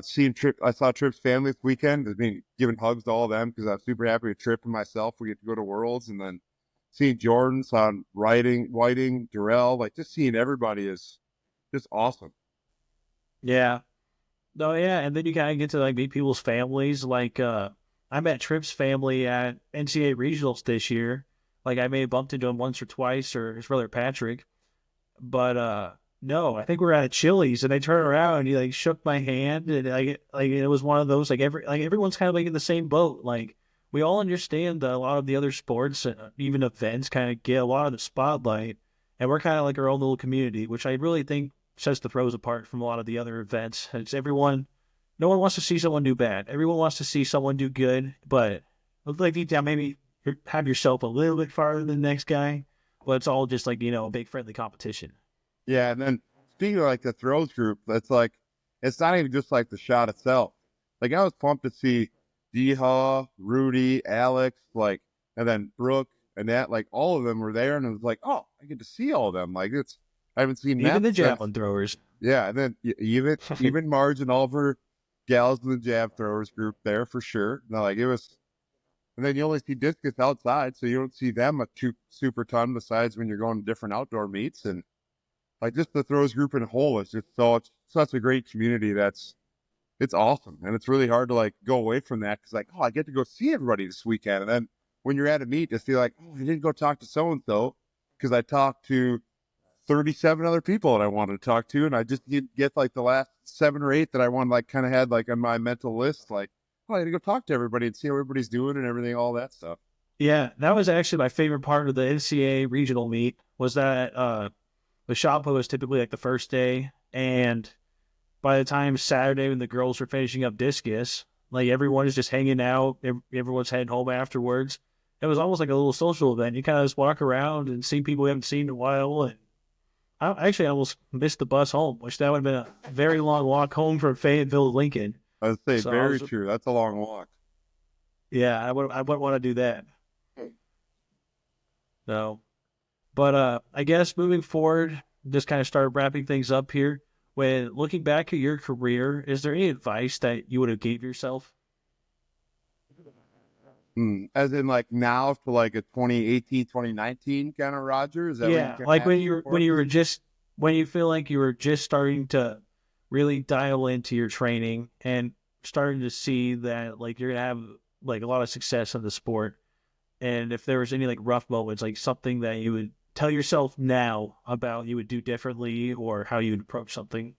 seeing Trip, I saw Trip's family this weekend. I mean, giving hugs to all of them because I'm super happy with Trip and myself. We get to go to Worlds, and then seeing Jordan, on Whiting, Durrell, like, just seeing everybody is just awesome. Yeah. No, yeah, and then you kind of get to like meet people's families. Like, I met Tripp's family at NCAA regionals this year. Like, I may have bumped into him once or twice, or his brother Patrick. But no, I think we were at Chili's, and they turned around and he like shook my hand, and like it was one of those like everyone's kind of like in the same boat. Like, we all understand that a lot of the other sports, even events, kind of get a lot of the spotlight, and we're kind of like our own little community, which I really think sets the pros apart from a lot of the other events. It's everyone. No one wants to see someone do bad. Everyone wants to see someone do good, but like deep down, maybe have yourself a little bit farther than the next guy. But it's all just like, a big friendly competition. Yeah, and then speaking of like the throws group, that's like, it's not even just like the shot itself. Like, I was pumped to see DIII, Rudy, Alex, like, and then Brooke and that, like, all of them were there, and it was like, oh, I get to see all of them. Like, I haven't seen Even them the since, javelin throwers. yeah, and then even Marge and all of her gals in the jab throwers group there for sure. No, like, it was, and then you only see discus outside, so you don't see them a super ton besides when you're going to different outdoor meets. And like, just the throws group in a whole is just it's such a great community. It's awesome. And it's really hard to like go away from that because, like, oh, I get to go see everybody this weekend. And then when you're at a meet, just feel like, oh, I didn't go talk to so-and-so because I talked to 37 other people that I wanted to talk to. And I just didn't get like the last 7 or 8 that I wanted, like, kind of had like on my mental list. Like, oh, I got to go talk to everybody and see how everybody's doing and everything, all that stuff. Yeah, that was actually my favorite part of the NCAA regional meet was that the shot put was typically like the first day, and by the time Saturday when the girls were finishing up discus, like everyone is just hanging out, everyone's heading home afterwards. It was almost like a little social event. You kind of just walk around and see people you haven't seen in a while, and I almost missed the bus home, which that would have been a very long walk home from Fayetteville to Lincoln. I would say So very true. That's a long walk. yeah, I wouldn't want to do that. No. But I guess moving forward, just kind of start wrapping things up here. When looking back at your career, is there any advice that you would have gave yourself? As in, like, now for like a 2018, 2019 kind of Roger? Is that what you Yeah, can like ask when you feel like you were just starting to really dial into your training and starting to see that like you're gonna have like a lot of success in the sport. And if there was any like rough moments, like something that you would tell yourself now about you would do differently or how you would approach something.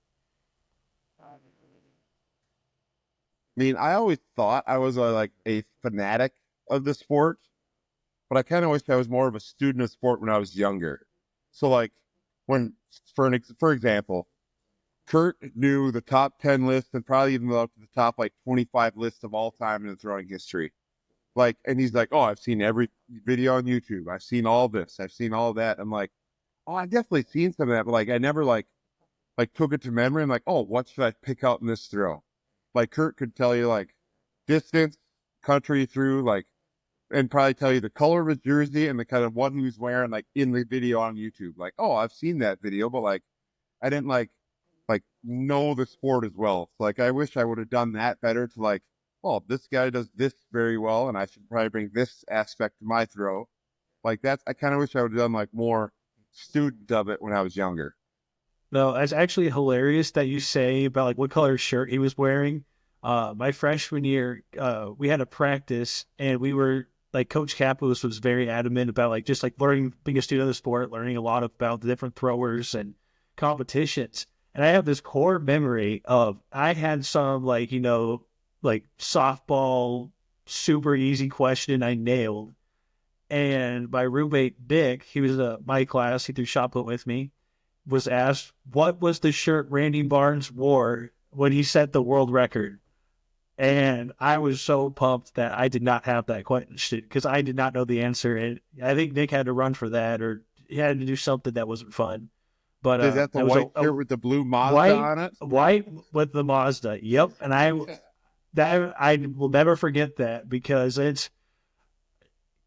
I mean, I always thought I was like a fanatic of the sport, but I kind of wish I was more of a student of sport when I was younger. So, like, when, for example, Kurt knew the top 10 list and probably even up to the top like 25 lists of all time in the throwing history. Like, and he's like, oh, I've seen every video on YouTube. I've seen all this. I've seen all that. I'm like, oh, I've definitely seen some of that, but like, I never like took it to memory. I'm like, oh, what should I pick out in this throw? Like, Kurt could tell you like distance, country through, like, and probably tell you the color of his jersey and the kind of what he was wearing, like, in the video on YouTube. Like, oh, I've seen that video, but like, I didn't like know the sport as well. So, like, I wish I would have done that better to like, oh, this guy does this very well, and I should probably bring this aspect to my throw. Like, that's, I kind of wish I would have done like more student of it when I was younger. No, that's actually hilarious that you say about like what color shirt he was wearing. My freshman year, we had a practice and we were like Coach Kapos was very adamant about like just like learning, being a student of the sport, learning a lot about the different throwers and competitions. And I have this core memory of I had some like, like softball, super easy question I nailed. And my roommate, Dick, he was in my class, he threw shot put with me, was asked, what was the shirt Randy Barnes wore when he set the world record? And I was so pumped that I did not have that question because I did not know the answer. And I think Nick had to run for that or he had to do something that wasn't fun. But Is that the it was white a shirt with the blue Mazda white on it? white with the Mazda. Yep, and I will never forget that because I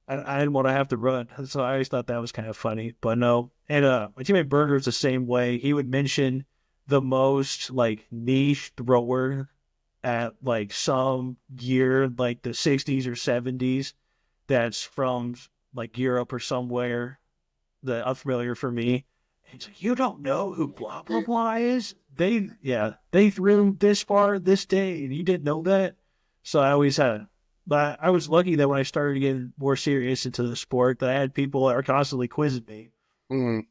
didn't want to have to run, so I always thought that was kind of funny. But no, and my teammate Burger's the same way. He would mention the most like niche thrower at like some year, like the 60s or 70s, that's from like Europe or somewhere that unfamiliar for me. He's like, you don't know who blah blah blah is? They threw this far this day, and you didn't know that. So I always had, but I was lucky that when I started getting more serious into the sport, that I had people that are constantly quizzing me. Mm.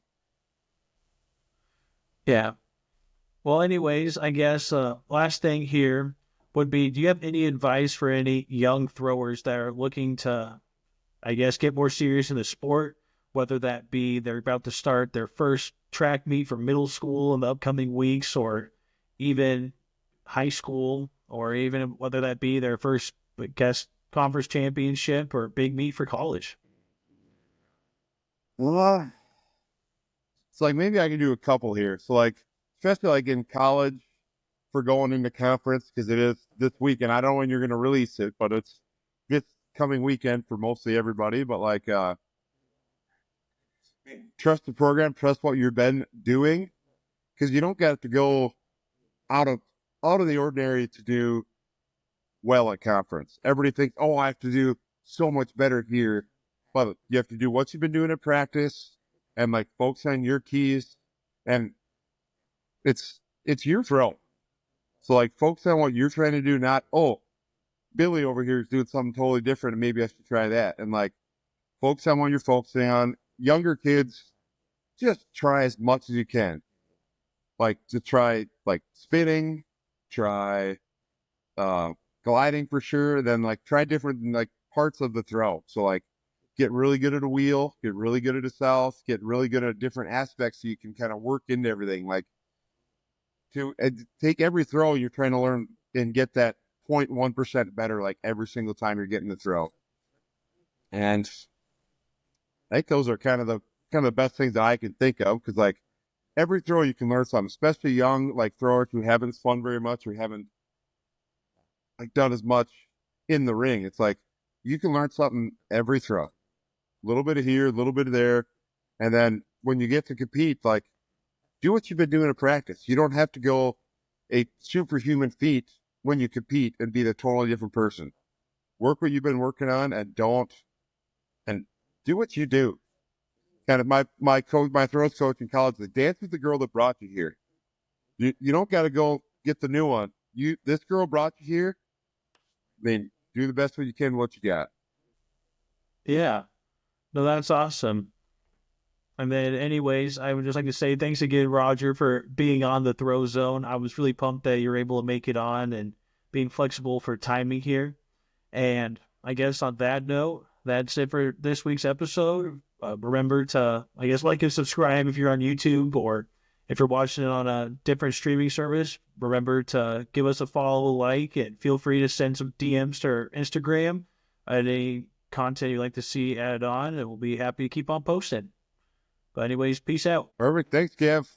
Yeah. Well, anyways, I guess last thing here would be: do you have any advice for any young throwers that are looking to, I guess, get more serious in the sport, whether that be they're about to start their first track meet for middle school in the upcoming weeks, or even high school, or even whether that be their first, I guess, conference championship or big meet for college? Well, it's like maybe I can do a couple here. So like, especially like in college for going into conference, because it is this weekend. I don't know when you're going to release it, but it's this coming weekend for mostly everybody. But like, trust the program, trust what you've been doing, because you don't get to go out of out of the ordinary to do well at conference. Everybody thinks, oh, I have to do so much better here, but you have to do what you've been doing at practice and like focus on your keys, and it's your throw. So like focus on what you're trying to do, not oh, Billy over here is doing something totally different and maybe I should try that. And like focus on what you're focusing on. Younger kids, just try as much as you can. Like to try like spinning, try gliding for sure, then like try different like parts of the throw. So like get really good at a wheel, get really good at a south, get really good at different aspects so you can kind of work into everything. Like to take every throw you're trying to learn and get that 0.1% better like every single time you're getting the throw. And I think those are kind of the best things that I can think of, because like every throw you can learn something, especially young like throwers who haven't spun very much or haven't like done as much in the ring. It's like you can learn something every throw, a little bit of here, a little bit of there, and then when you get to compete, like do what you've been doing in practice. You don't have to go a superhuman feat when you compete and be a totally different person. Work what you've been working on and do what you do. Kind of my coach, my throws coach in college, the dance with the girl that brought you here. You don't got to go get the new one. This girl brought you here. I mean, do the best what you can, what you got. Yeah. No, that's awesome. And then, anyways, I would just like to say thanks again, Roger, for being on the throw zone. I was really pumped that you were able to make it on and being flexible for timing here. And I guess on that note, that's it for this week's episode. Remember to, I guess, like and subscribe if you're on YouTube, or if you're watching it on a different streaming service. Remember to give us a follow, like, and feel free to send some DMs to our Instagram at any content you'd like to see added on, and we'll be happy to keep on posting. But anyways, peace out. Perfect. Thanks, Kev.